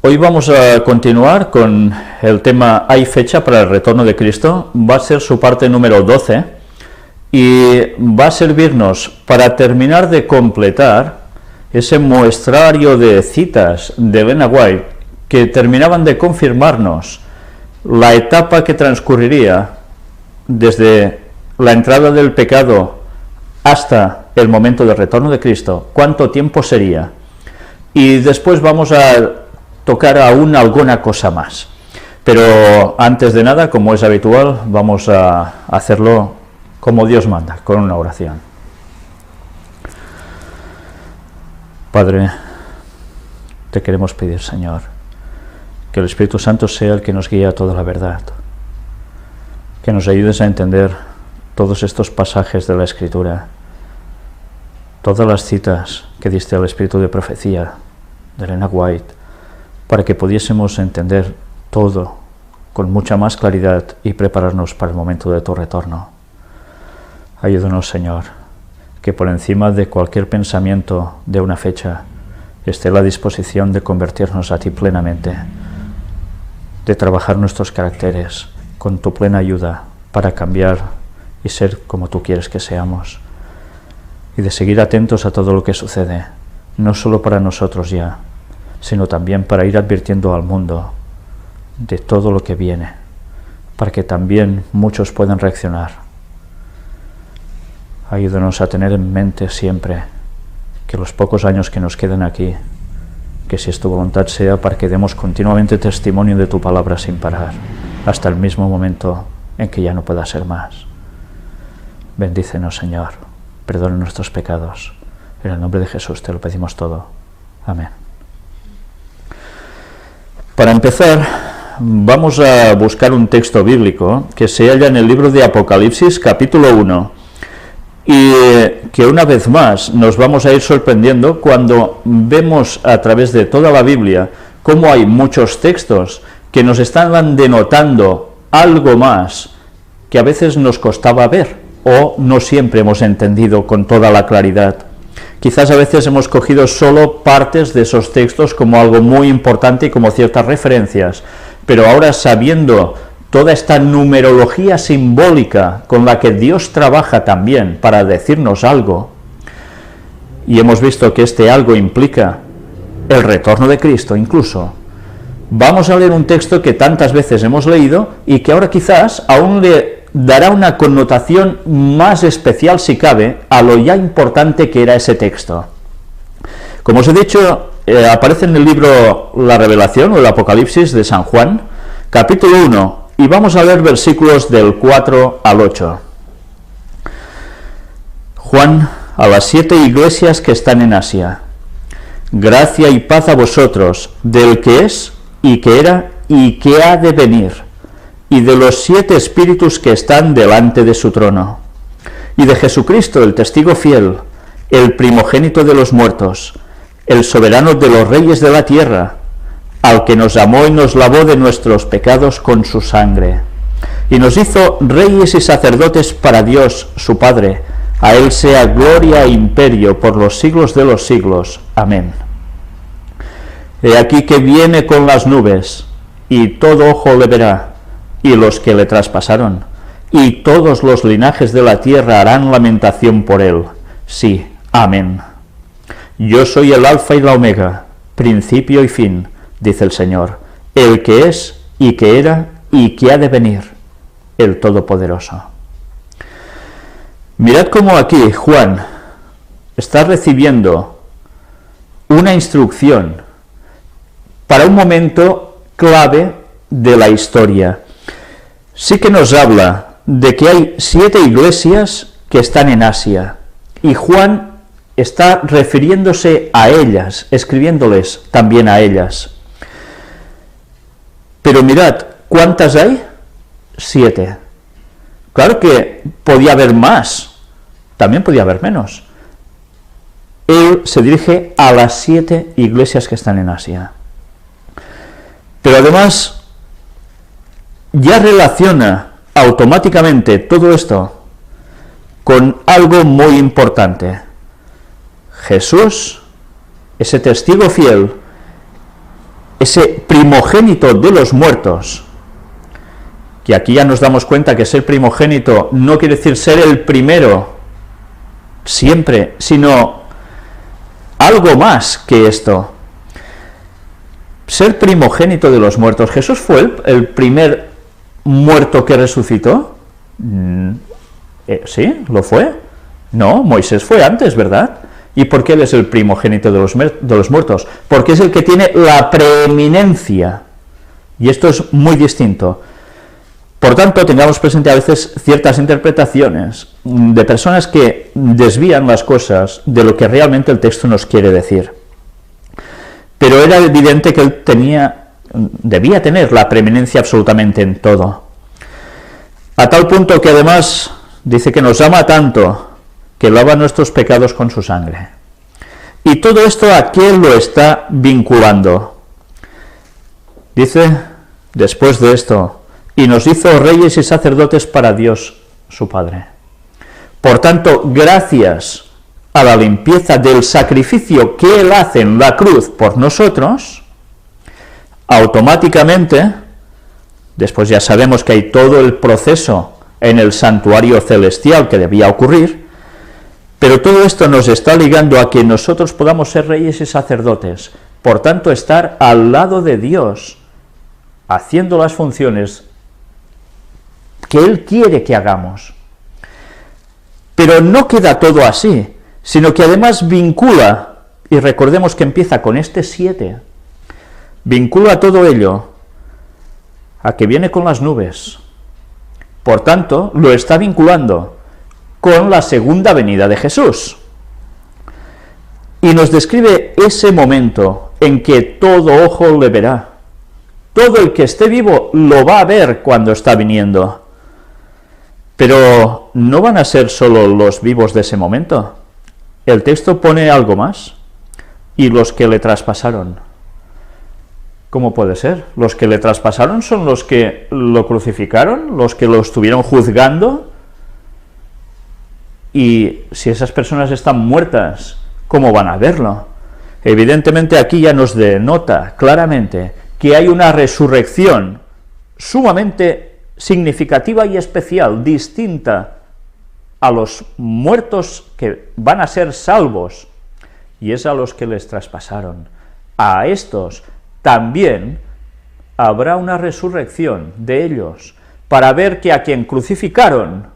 Hoy vamos a continuar con el tema ¿Hay fecha para el retorno de Cristo? Va a ser su parte número 12 y va a servirnos para terminar de completar ese muestrario de citas de Elena White que terminaban de confirmarnos la etapa que transcurriría desde la entrada del pecado hasta el momento del retorno de Cristo, cuánto tiempo sería. Y después vamos a tocar aún alguna cosa más. Pero antes de nada, como es habitual, vamos a hacerlo como Dios manda, con una oración. Padre, te queremos pedir, Señor, que el Espíritu Santo sea el que nos guíe a toda la verdad, que nos ayudes a entender todos estos pasajes de la Escritura, todas las citas que diste al Espíritu de Profecía de Elena White, para que pudiésemos entender todo con mucha más claridad y prepararnos para el momento de tu retorno. Ayúdanos, Señor, que por encima de cualquier pensamiento de una fecha esté la disposición de convertirnos a ti plenamente, de trabajar nuestros caracteres con tu plena ayuda para cambiar y ser como tú quieres que seamos, y de seguir atentos a todo lo que sucede, no solo para nosotros ya, sino también para ir advirtiendo al mundo de todo lo que viene, para que también muchos puedan reaccionar. Ayúdanos a tener en mente siempre que los pocos años que nos quedan aquí, que si es tu voluntad sea para que demos continuamente testimonio de tu palabra sin parar, hasta el mismo momento en que ya no pueda ser más. Bendícenos, Señor, perdona nuestros pecados. En el nombre de Jesús te lo pedimos todo. Amén. Para empezar, vamos a buscar un texto bíblico que se halla en el libro de Apocalipsis, capítulo 1, y que una vez más nos vamos a ir sorprendiendo cuando vemos a través de toda la Biblia cómo hay muchos textos que nos están denotando algo más que a veces nos costaba ver o no siempre hemos entendido con toda la claridad. Quizás a veces hemos cogido solo partes de esos textos como algo muy importante y como ciertas referencias, pero ahora sabiendo toda esta numerología simbólica con la que Dios trabaja también para decirnos algo, y hemos visto que este algo implica el retorno de Cristo incluso, vamos a leer un texto que tantas veces hemos leído y que ahora quizás aún le dará una connotación más especial, si cabe, a lo ya importante que era ese texto. Como os he dicho, aparece en el libro La Revelación o el Apocalipsis de San Juan, capítulo 1, y vamos a leer versículos del 4 al 8. Juan, a las 7 iglesias que están en Asia. Gracia y paz a vosotros, del que es, y que era, y que ha de venir, y de los 7 espíritus que están delante de su trono, y de Jesucristo, el testigo fiel, el primogénito de los muertos, el soberano de los reyes de la tierra, al que nos amó y nos lavó de nuestros pecados con su sangre, y nos hizo reyes y sacerdotes para Dios, su Padre. A él sea gloria e imperio por los siglos de los siglos. Amén. He aquí que viene con las nubes, y todo ojo le verá, y los que le traspasaron, y todos los linajes de la tierra harán lamentación por él. Sí, amén. Yo soy el alfa y la omega, principio y fin, dice el Señor, el que es, y que era, y que ha de venir, el Todopoderoso. Mirad cómo aquí Juan está recibiendo una instrucción para un momento clave de la historia. Sí que nos habla de que hay 7 iglesias que están en Asia, y Juan está refiriéndose a ellas, escribiéndoles también a ellas. Pero mirad, ¿cuántas hay? 7. Claro que podía haber más, también podía haber menos. Él se dirige a las 7 iglesias que están en Asia. Pero además ya relaciona automáticamente todo esto con algo muy importante. Jesús, ese testigo fiel, ese primogénito de los muertos, que aquí ya nos damos cuenta que ser primogénito no quiere decir ser el primero siempre, sino algo más que esto. Ser primogénito de los muertos. ¿Jesús fue el primer muerto que resucitó? ¿Sí? ¿Lo fue? No, Moisés fue antes, ¿verdad? ¿Y por qué él es el primogénito de los muertos? Porque es el que tiene la preeminencia. Y esto es muy distinto. Por tanto, tengamos presente a veces ciertas interpretaciones de personas que desvían las cosas de lo que realmente el texto nos quiere decir. Pero era evidente que él debía tener la preeminencia absolutamente en todo. A tal punto que además dice que nos ama tanto que lava nuestros pecados con su sangre. Y todo esto, ¿a qué lo está vinculando? Dice, después de esto, y nos hizo reyes y sacerdotes para Dios, su Padre. Por tanto, gracias a la limpieza del sacrificio que Él hace en la cruz por nosotros, automáticamente, después ya sabemos que hay todo el proceso en el santuario celestial que debía ocurrir, pero todo esto nos está ligando a que nosotros podamos ser reyes y sacerdotes, por tanto estar al lado de Dios, haciendo las funciones que Él quiere que hagamos. Pero no queda todo así, sino que además vincula, y recordemos que empieza con este 7, vincula todo ello a que viene con las nubes. Por tanto, lo está vinculando con la segunda venida de Jesús. Y nos describe ese momento en que todo ojo le verá. Todo el que esté vivo lo va a ver cuando está viniendo. Pero no van a ser solo los vivos de ese momento. El texto pone algo más. Y los que le traspasaron. ¿Cómo puede ser? ¿Los que le traspasaron son los que lo crucificaron? ¿Los que lo estuvieron juzgando? Y si esas personas están muertas, ¿cómo van a verlo? Evidentemente aquí ya nos denota claramente que hay una resurrección sumamente significativa y especial, distinta a los muertos que van a ser salvos, y es a los que les traspasaron. A estos también habrá una resurrección de ellos, para ver que a quien crucificaron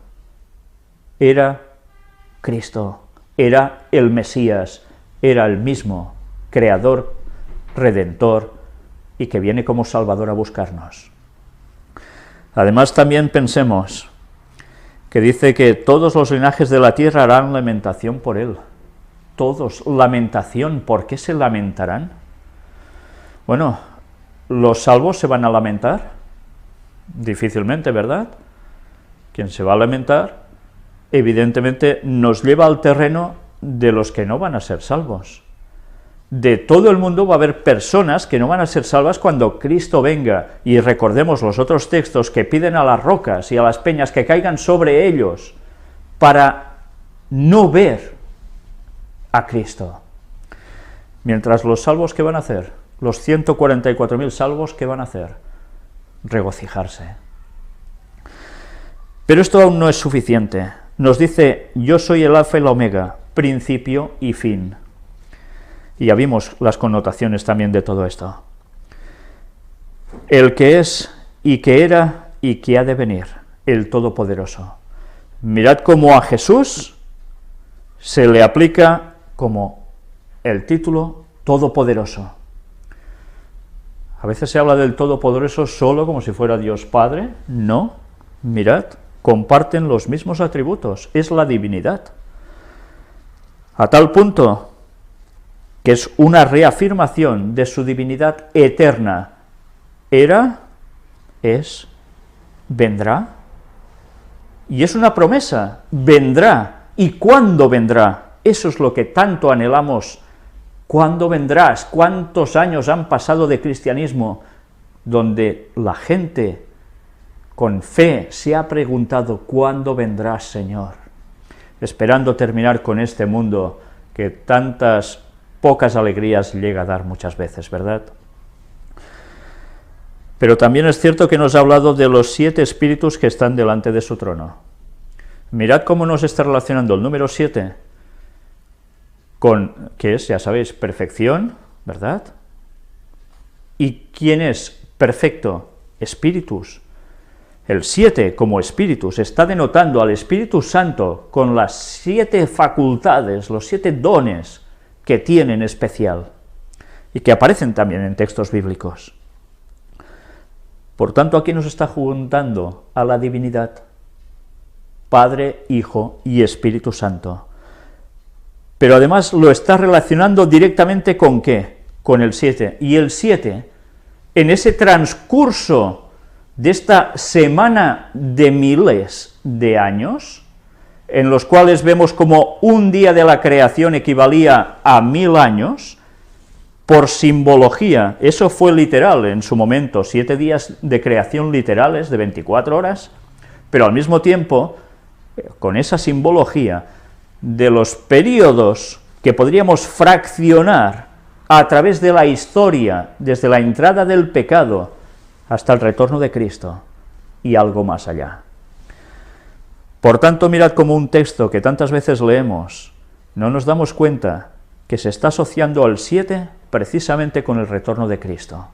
era Cristo, era el Mesías, era el mismo Creador, Redentor, y que viene como Salvador a buscarnos. Además, también pensemos que dice que todos los linajes de la tierra harán lamentación por él. Todos, lamentación. ¿Por qué se lamentarán? Bueno, ¿los salvos se van a lamentar? Difícilmente, ¿verdad? Quien se va a lamentar, evidentemente, nos lleva al terreno de los que no van a ser salvos. De todo el mundo va a haber personas que no van a ser salvas cuando Cristo venga, y recordemos los otros textos que piden a las rocas y a las peñas que caigan sobre ellos para no ver a Cristo. Mientras los salvos, ¿qué van a hacer? Los 144.000 salvos, ¿qué van a hacer? Regocijarse. Pero esto aún no es suficiente. Nos dice, yo soy el alfa y la omega, principio y fin. Y ya vimos las connotaciones también de todo esto. El que es, y que era, y que ha de venir, el Todopoderoso. Mirad cómo a Jesús se le aplica como el título Todopoderoso. A veces se habla del Todopoderoso solo como si fuera Dios Padre. No, mirad, comparten los mismos atributos, es la divinidad. A tal punto que es una reafirmación de su divinidad eterna. Era, es, vendrá, y es una promesa, vendrá. ¿Y cuándo vendrá? Eso es lo que tanto anhelamos. ¿Cuándo vendrás? ¿Cuántos años han pasado de cristianismo donde la gente con fe se ha preguntado, ¿cuándo vendrás, Señor? Esperando terminar con este mundo que tantas pocas alegrías llega a dar muchas veces, ¿verdad? Pero también es cierto que nos ha hablado de los 7 espíritus que están delante de su trono. Mirad cómo nos está relacionando el número 7 con, que es, ya sabéis, perfección, ¿verdad? ¿Y quién es perfecto? Espíritus. El 7 como espíritus está denotando al Espíritu Santo con las 7 facultades, los 7 dones que tiene en especial, y que aparecen también en textos bíblicos. Por tanto, aquí nos está juntando a la divinidad, Padre, Hijo y Espíritu Santo. Pero además lo está relacionando directamente ¿con qué? Con el 7. Y el 7, en ese transcurso de esta semana de miles de años, en los cuales vemos como un día de la creación equivalía a 1000 años, por simbología, eso fue literal en su momento, 7 días de creación literales de 24 horas, pero al mismo tiempo, con esa simbología de los periodos que podríamos fraccionar a través de la historia, desde la entrada del pecado hasta el retorno de Cristo, y algo más allá. Por tanto, mirad como un texto que tantas veces leemos, no nos damos cuenta que se está asociando al 7 precisamente con el retorno de Cristo.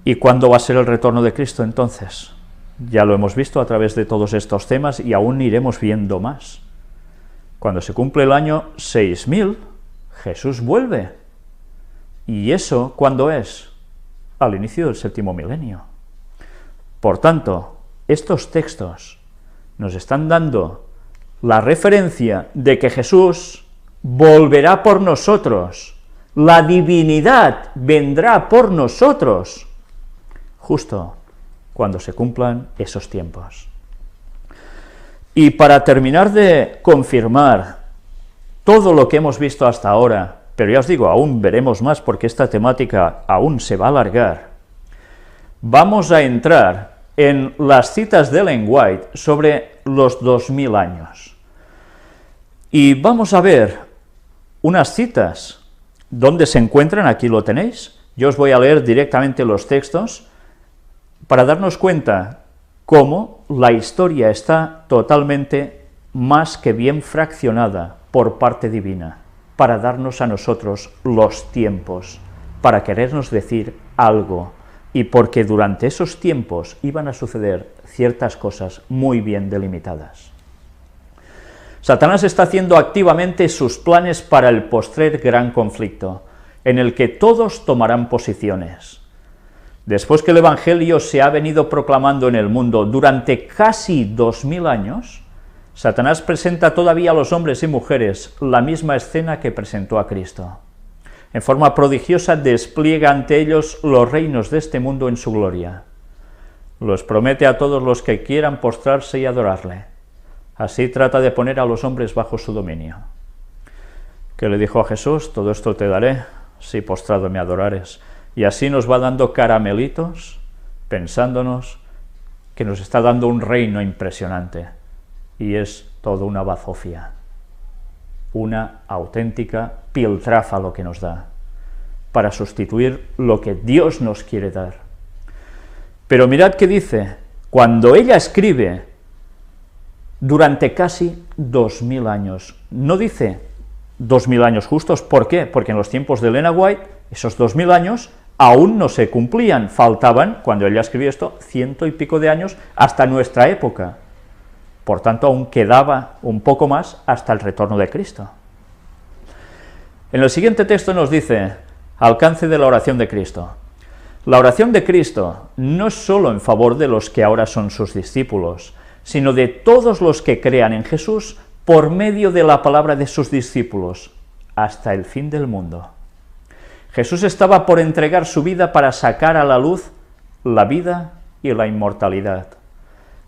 ¿Y cuándo va a ser el retorno de Cristo entonces? Ya lo hemos visto a través de todos estos temas y aún iremos viendo más. Cuando se cumple el año 6000, Jesús vuelve. ¿Y eso cuándo es? Al inicio del 7º milenio. Por tanto, estos textos nos están dando la referencia de que Jesús volverá por nosotros, la divinidad vendrá por nosotros, justo cuando se cumplan esos tiempos. Y para terminar de confirmar todo lo que hemos visto hasta ahora, pero ya os digo, aún veremos más porque esta temática aún se va a alargar, vamos a entrar en las citas de Ellen White sobre los 2000 años. Y vamos a ver unas citas donde se encuentran, aquí lo tenéis, yo os voy a leer directamente los textos para darnos cuenta cómo la historia está totalmente más que bien fraccionada por parte divina, para darnos a nosotros los tiempos, para querernos decir algo, y porque durante esos tiempos iban a suceder ciertas cosas muy bien delimitadas. Satanás está haciendo activamente sus planes para el postrer gran conflicto, en el que todos tomarán posiciones. Después que el Evangelio se ha venido proclamando en el mundo durante casi 2000 años, Satanás presenta todavía a los hombres y mujeres la misma escena que presentó a Cristo. En forma prodigiosa despliega ante ellos los reinos de este mundo en su gloria. Los promete a todos los que quieran postrarse y adorarle. Así trata de poner a los hombres bajo su dominio. ¿Qué le dijo a Jesús? Todo esto te daré, si postrado me adorares. Y así nos va dando caramelitos, pensándonos que nos está dando un reino impresionante. Y es todo una bazofia, una auténtica piltrafa lo que nos da, para sustituir lo que Dios nos quiere dar. Pero mirad qué dice, cuando ella escribe, durante casi 2000 años, no dice 2000 años justos, ¿por qué? Porque en los tiempos de Ellen White, esos 2000 años aún no se cumplían, faltaban, cuando ella escribió esto, 100 y pico de años hasta nuestra época. Por tanto, aún quedaba un poco más hasta el retorno de Cristo. En el siguiente texto nos dice, alcance de la oración de Cristo. La oración de Cristo no es solo en favor de los que ahora son sus discípulos, sino de todos los que crean en Jesús por medio de la palabra de sus discípulos, hasta el fin del mundo. Jesús estaba por entregar su vida para sacar a la luz la vida y la inmortalidad.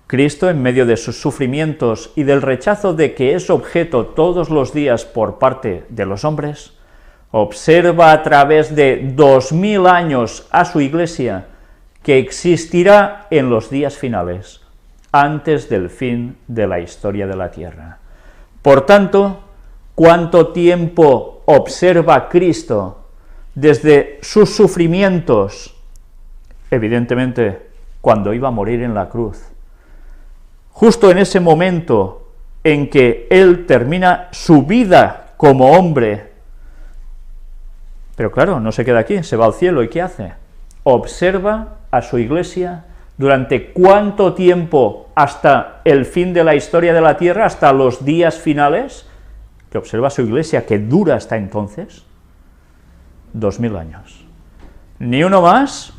Cristo, en medio de sus sufrimientos y del rechazo de que es objeto todos los días por parte de los hombres, observa a través de 2000 años a su Iglesia que existirá en los días finales, antes del fin de la historia de la tierra. Por tanto, ¿cuánto tiempo observa Cristo desde sus sufrimientos evidentemente, cuando iba a morir en la cruz. Justo en ese momento en que él termina su vida como hombre, pero claro, no se queda aquí, se va al cielo, ¿y qué hace? Observa a su iglesia durante cuánto tiempo, hasta el fin de la historia de la tierra, hasta los días finales, que observa a su iglesia, que dura hasta entonces, 2000 años. Ni uno más,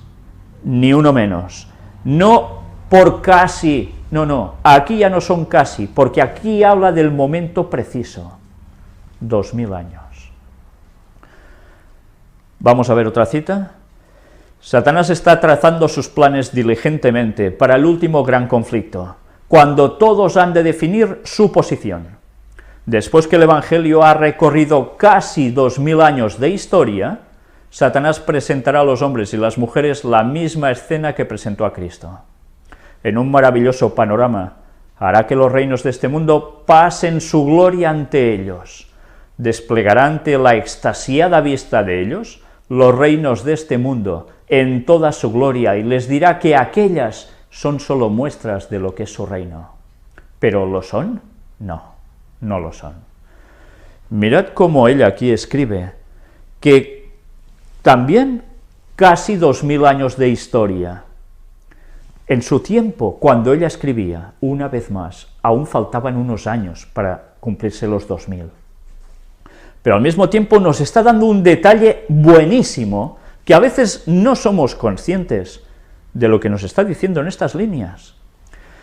ni uno menos. No por casi, no, aquí ya no son casi, porque aquí habla del momento preciso, 2000 años. Vamos a ver otra cita. Satanás está trazando sus planes diligentemente para el último gran conflicto, cuando todos han de definir su posición. Después que el Evangelio ha recorrido casi 2000 años de historia, Satanás presentará a los hombres y las mujeres la misma escena que presentó a Cristo. En un maravilloso panorama, hará que los reinos de este mundo pasen su gloria ante ellos. Desplegará ante la extasiada vista de ellos los reinos de este mundo en toda su gloria, y les dirá que aquellas son solo muestras de lo que es su reino. ¿Pero lo son? No, no lo son. Mirad cómo ella aquí escribe, que también casi 2000 años de historia. En su tiempo, cuando ella escribía, una vez más, aún faltaban unos años para cumplirse los 2000. Pero al mismo tiempo nos está dando un detalle buenísimo, que a veces no somos conscientes de lo que nos está diciendo en estas líneas.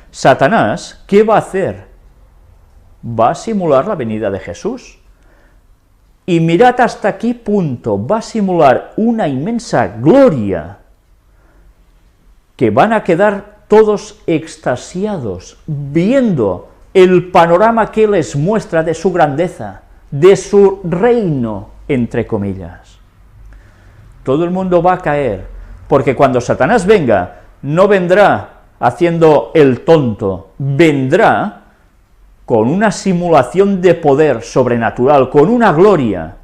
Satanás, ¿qué va a hacer? Va a simular la venida de Jesús. Y mirad hasta qué punto va a simular una inmensa gloria, que van a quedar todos extasiados, viendo el panorama que les muestra de su grandeza, de su reino, entre comillas. Todo el mundo va a caer, porque cuando Satanás venga, no vendrá haciendo el tonto, vendrá con una simulación de poder sobrenatural, con una gloria,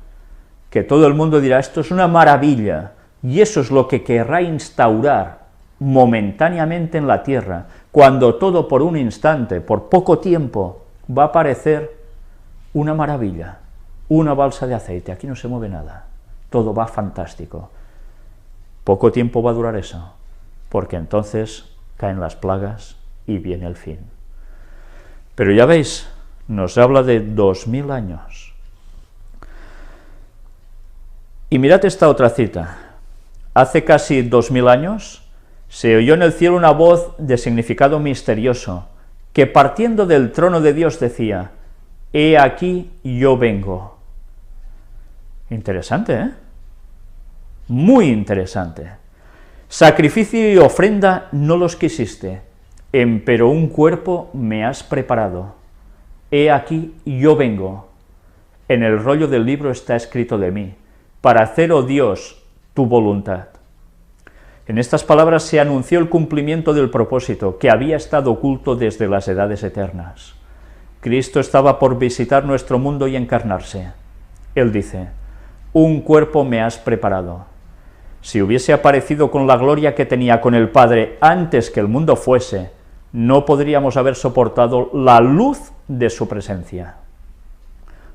que todo el mundo dirá, esto es una maravilla, y eso es lo que querrá instaurar momentáneamente en la tierra, cuando todo por un instante, por poco tiempo, va a parecer una maravilla, una balsa de aceite, aquí no se mueve nada, todo va fantástico. Poco tiempo va a durar eso, porque entonces caen las plagas y viene el fin. Pero ya veis, nos habla de 2000 años. Y mirad esta otra cita. Hace casi 2000 años se oyó en el cielo una voz de significado misterioso, que partiendo del trono de Dios decía, «He aquí yo vengo». Interesante, ¿eh? Muy interesante. Sacrificio y ofrenda no los quisiste, empero un cuerpo me has preparado. He aquí yo vengo. En el rollo del libro está escrito de mí, para hacer, oh Dios, tu voluntad. En estas palabras se anunció el cumplimiento del propósito que había estado oculto desde las edades eternas. Cristo estaba por visitar nuestro mundo y encarnarse. Él dice, un cuerpo me has preparado. Si hubiese aparecido con la gloria que tenía con el Padre antes que el mundo fuese, no podríamos haber soportado la luz de su presencia.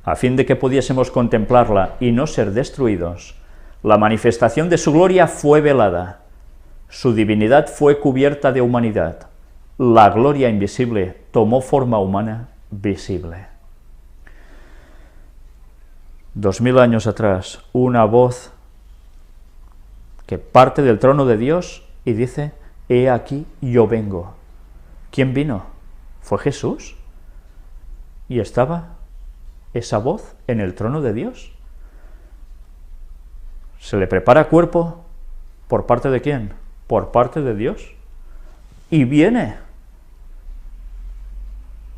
A fin de que pudiésemos contemplarla y no ser destruidos, la manifestación de su gloria fue velada, su divinidad fue cubierta de humanidad, la gloria invisible tomó forma humana visible. 2000 años atrás, una voz que parte del trono de Dios y dice, he aquí yo vengo. ¿Quién vino? ¿Fue Jesús? ¿Y estaba esa voz en el trono de Dios? ¿Se le prepara cuerpo? ¿Por parte de quién? Por parte de Dios. Y viene.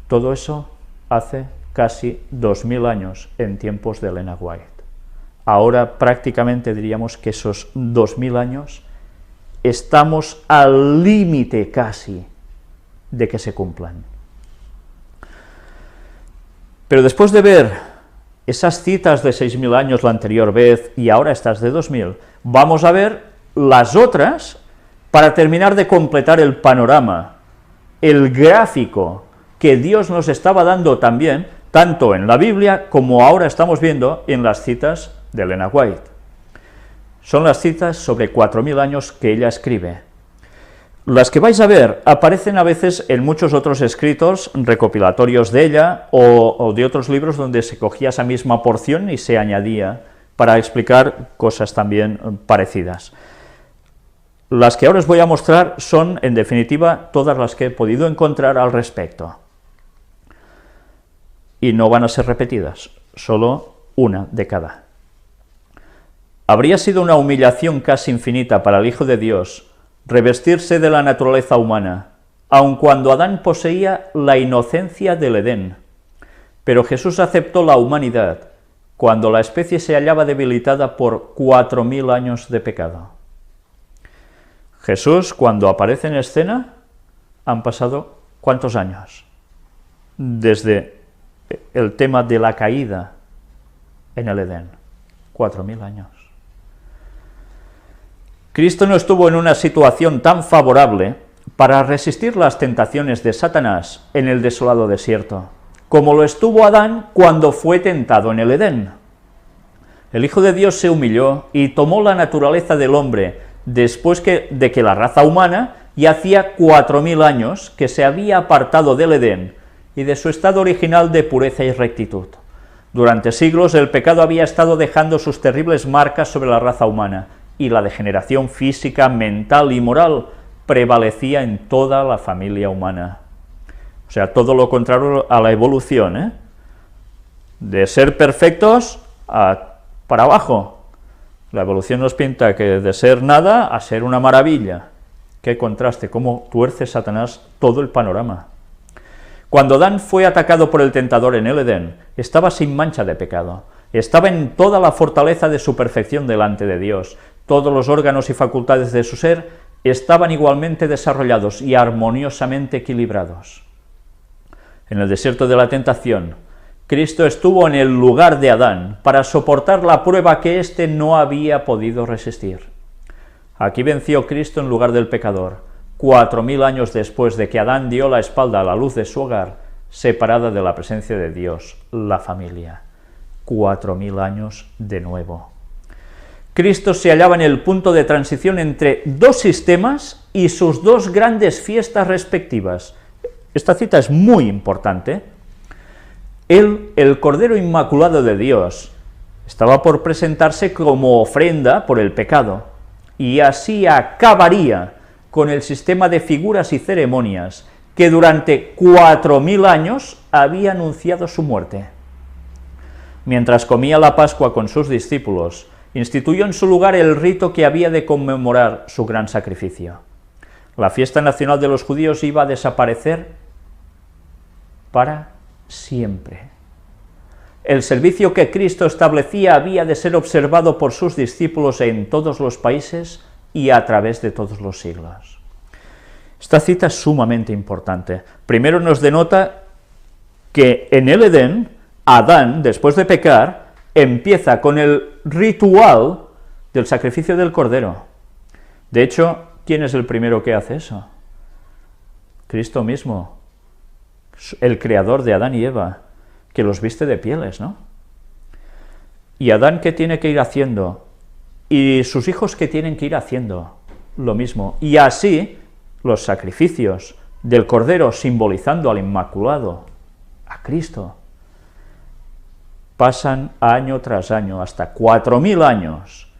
Todo eso hace casi 2000 años en tiempos de Elena White. Ahora prácticamente diríamos que esos 2000 años estamos al límite casi de que se cumplan. Pero después de ver esas citas de 6000 años la anterior vez y ahora estas de 2000, vamos a ver las otras para terminar de completar el panorama, el gráfico que Dios nos estaba dando también, tanto en la Biblia como ahora estamos viendo en las citas de Elena White. Son las citas sobre 4000 años que ella escribe. Las que vais a ver aparecen a veces en muchos otros escritos recopilatorios de ella o de otros libros donde se cogía esa misma porción y se añadía para explicar cosas también parecidas. Las que ahora os voy a mostrar son, en definitiva, todas las que he podido encontrar al respecto. Y no van a ser repetidas, solo una de cada. Habría sido una humillación casi infinita para el Hijo de Dios revestirse de la naturaleza humana, aun cuando Adán poseía la inocencia del Edén. Pero Jesús aceptó la humanidad cuando la especie se hallaba debilitada por 4000 años de pecado. Jesús, cuando aparece en escena, han pasado ¿cuántos años? Desde el tema de la caída en el Edén, 4000 años. Cristo no estuvo en una situación tan favorable para resistir las tentaciones de Satanás en el desolado desierto, como lo estuvo Adán cuando fue tentado en el Edén. El Hijo de Dios se humilló y tomó la naturaleza del hombre después de que la raza humana ya hacía 4000 años que se había apartado del Edén y de su estado original de pureza y rectitud. Durante siglos el pecado había estado dejando sus terribles marcas sobre la raza humana, y la degeneración física, mental y moral prevalecía en toda la familia humana. O sea, todo lo contrario a la evolución, de ser perfectos para abajo. La evolución nos pinta que de ser nada a ser una maravilla. Qué contraste, cómo tuerce Satanás todo el panorama. Cuando Adán fue atacado por el tentador en el Edén, estaba sin mancha de pecado, estaba en toda la fortaleza de su perfección delante de Dios. Todos los órganos y facultades de su ser estaban igualmente desarrollados y armoniosamente equilibrados. En el desierto de la tentación, Cristo estuvo en el lugar de Adán para soportar la prueba que éste no había podido resistir. Aquí venció Cristo en lugar del pecador, 4000 años después de que Adán dio la espalda a la luz de su hogar, separada de la presencia de Dios, la familia. 4000 años de nuevo. Cristo se hallaba en el punto de transición entre dos sistemas y sus dos grandes fiestas respectivas. Esta cita es muy importante. Él, el Cordero Inmaculado de Dios, estaba por presentarse como ofrenda por el pecado, y así acabaría con el sistema de figuras y ceremonias que durante 4000 años había anunciado su muerte. Mientras comía la Pascua con sus discípulos, instituyó en su lugar el rito que había de conmemorar su gran sacrificio. La fiesta nacional de los judíos iba a desaparecer para siempre. El servicio que Cristo establecía había de ser observado por sus discípulos en todos los países y a través de todos los siglos. Esta cita es sumamente importante. Primero nos denota que en el Edén, Adán, después de pecar, empieza con el ritual del sacrificio del Cordero. De hecho, ¿quién es el primero que hace eso? Cristo mismo, el creador de Adán y Eva, que los viste de pieles, ¿no? Y Adán, ¿qué tiene que ir haciendo? Y sus hijos, ¿qué tienen que ir haciendo? Lo mismo. Y así, los sacrificios del Cordero, simbolizando al Inmaculado, a Cristo, pasan año tras año, hasta 4000 años,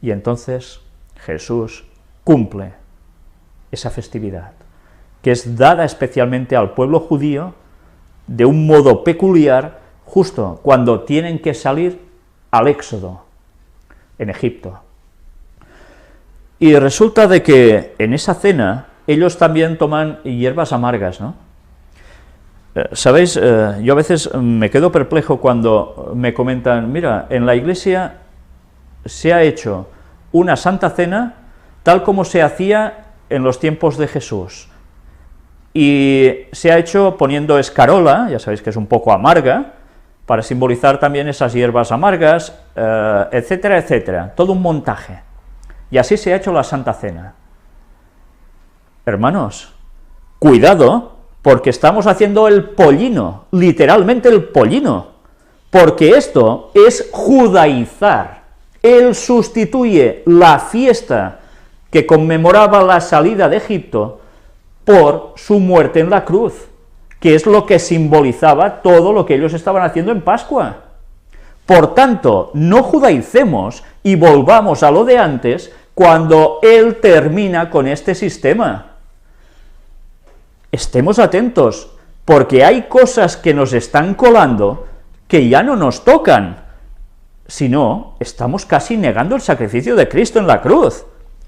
y entonces Jesús cumple esa festividad, que es dada especialmente al pueblo judío de un modo peculiar, justo cuando tienen que salir al éxodo en Egipto. Y resulta de que en esa cena ellos también toman hierbas amargas, ¿no? ¿Sabéis? Yo a veces me quedo perplejo cuando me comentan, mira, en la iglesia se ha hecho una Santa Cena tal como se hacía en los tiempos de Jesús, y se ha hecho poniendo escarola, ya sabéis que es un poco amarga, para simbolizar también esas hierbas amargas, etcétera, etcétera, todo un montaje, y así se ha hecho la Santa Cena. Hermanos, cuidado, porque estamos haciendo el pollino, literalmente el pollino, porque esto es judaizar. Él sustituye la fiesta que conmemoraba la salida de Egipto por su muerte en la cruz, que es lo que simbolizaba todo lo que ellos estaban haciendo en Pascua. Por tanto, no judaicemos y volvamos a lo de antes cuando Él termina con este sistema. Estemos atentos, porque hay cosas que nos están colando que ya no nos tocan, si no, estamos casi negando el sacrificio de Cristo en la cruz.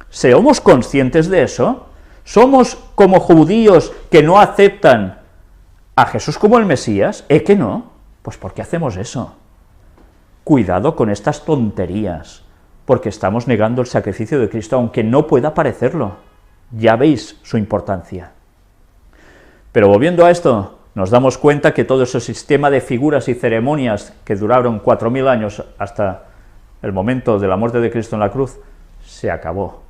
¿Seamos conscientes de eso? ¿Somos como judíos que no aceptan a Jesús como el Mesías? Que no. Pues ¿por qué hacemos eso? Cuidado con estas tonterías, porque estamos negando el sacrificio de Cristo, aunque no pueda parecerlo. Ya veis su importancia. Pero volviendo a esto, nos damos cuenta que todo ese sistema de figuras y ceremonias que duraron 4000 años hasta el momento de la muerte de Cristo en la cruz, se acabó.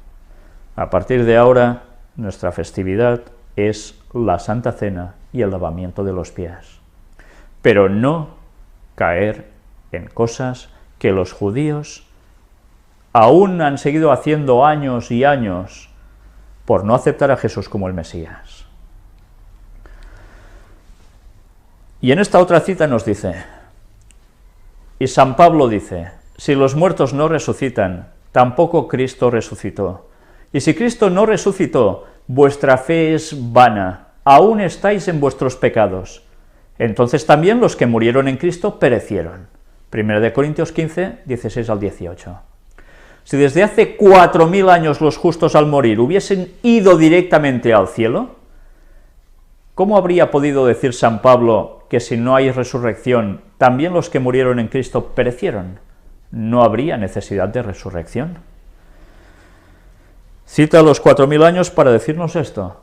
A partir de ahora, nuestra festividad es la Santa Cena y el lavamiento de los pies. Pero no caer en cosas que los judíos aún han seguido haciendo años y años por no aceptar a Jesús como el Mesías. Y en esta otra cita nos dice, y San Pablo dice, si los muertos no resucitan, tampoco Cristo resucitó. Y si Cristo no resucitó, vuestra fe es vana, aún estáis en vuestros pecados. Entonces también los que murieron en Cristo perecieron. 1 Corintios 15, 16 al 18. Si desde hace 4000 años los justos al morir hubiesen ido directamente al cielo, ¿cómo habría podido decir San Pablo que si no hay resurrección, también los que murieron en Cristo perecieron? No habría necesidad de resurrección. Cita los 4000 años para decirnos esto,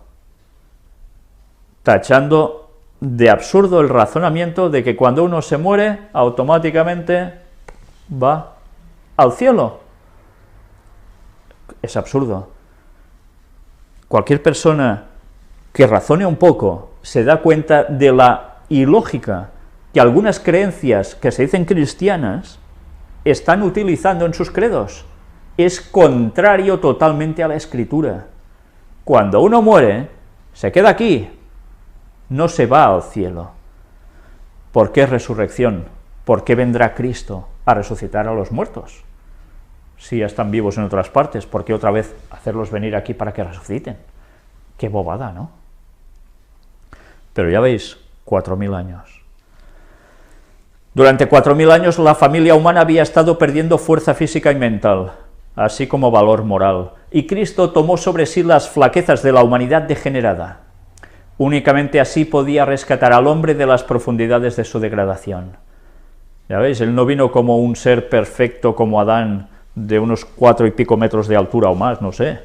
tachando de absurdo el razonamiento de que cuando uno se muere, automáticamente va al cielo. Es absurdo. Cualquier persona que razone un poco se da cuenta de la ilógica que algunas creencias que se dicen cristianas están utilizando en sus credos. Es contrario totalmente a la Escritura. Cuando uno muere, se queda aquí, no se va al cielo. ¿Por qué resurrección? ¿Por qué vendrá Cristo a resucitar a los muertos? Si ya están vivos en otras partes, ¿por qué otra vez hacerlos venir aquí para que resuciten? Qué bobada, ¿no? Pero ya veis, 4000 años. Durante 4000 años la familia humana había estado perdiendo fuerza física y mental, así como valor moral, y Cristo tomó sobre sí las flaquezas de la humanidad degenerada. Únicamente así podía rescatar al hombre de las profundidades de su degradación. Ya veis, él no vino como un ser perfecto como Adán, de unos 4 y pico metros de altura o más, no sé,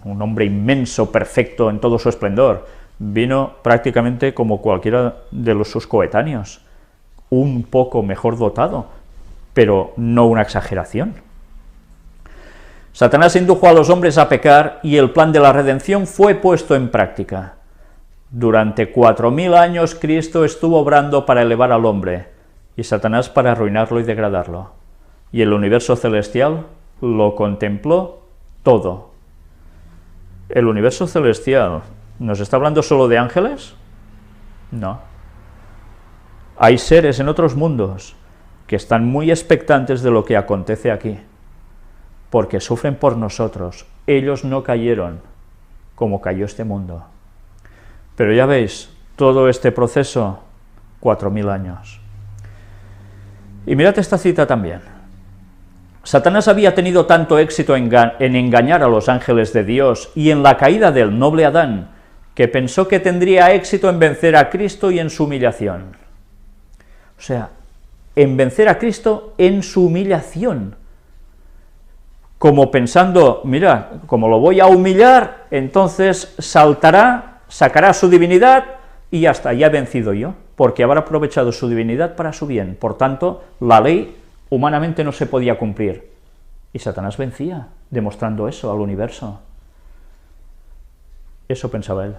un hombre inmenso, perfecto en todo su esplendor. Vino prácticamente como cualquiera de sus coetáneos, un poco mejor dotado, pero no una exageración. Satanás indujo a los hombres a pecar y el plan de la redención fue puesto en práctica. Durante 4000 años Cristo estuvo obrando para elevar al hombre y Satanás para arruinarlo y degradarlo. Y el universo celestial lo contempló todo. El universo celestial, ¿nos está hablando solo de ángeles? No. Hay seres en otros mundos que están muy expectantes de lo que acontece aquí, porque sufren por nosotros. Ellos no cayeron como cayó este mundo. Pero ya veis, todo este proceso, 4000 años. Y mirad esta cita también. Satanás había tenido tanto éxito en engañar a los ángeles de Dios y en la caída del noble Adán, que pensó que tendría éxito en vencer a Cristo y en su humillación. O sea, en vencer a Cristo en su humillación. Como pensando, mira, como lo voy a humillar, entonces saltará, sacará su divinidad y ya está, ya he vencido yo, porque habrá aprovechado su divinidad para su bien. Por tanto, la ley humanamente no se podía cumplir. Y Satanás vencía, demostrando eso al universo. Eso pensaba él.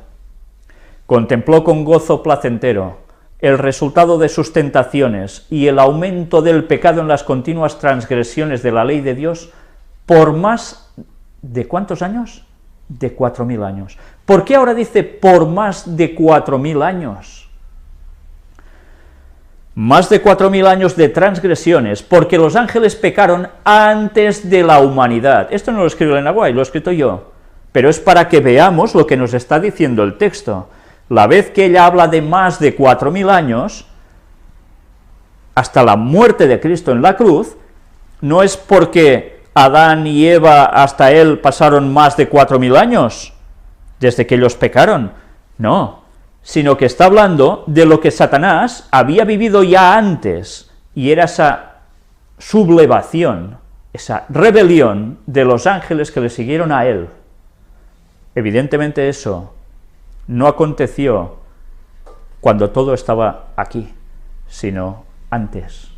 Contempló con gozo placentero el resultado de sus tentaciones y el aumento del pecado en las continuas transgresiones de la ley de Dios por más de ¿cuántos años? De 4000 años. ¿Por qué ahora dice por más de 4000 años? Más de 4000 años de transgresiones, porque los ángeles pecaron antes de la humanidad. Esto no lo escribe Elena White, lo he escrito yo, pero es para que veamos lo que nos está diciendo el texto. La vez que ella habla de más de 4000 años, hasta la muerte de Cristo en la cruz, no es porque Adán y Eva hasta él pasaron más de 4000 años, desde que ellos pecaron, no, sino que está hablando de lo que Satanás había vivido ya antes, y era esa sublevación, esa rebelión de los ángeles que le siguieron a él. Evidentemente eso no aconteció cuando todo estaba aquí, sino antes.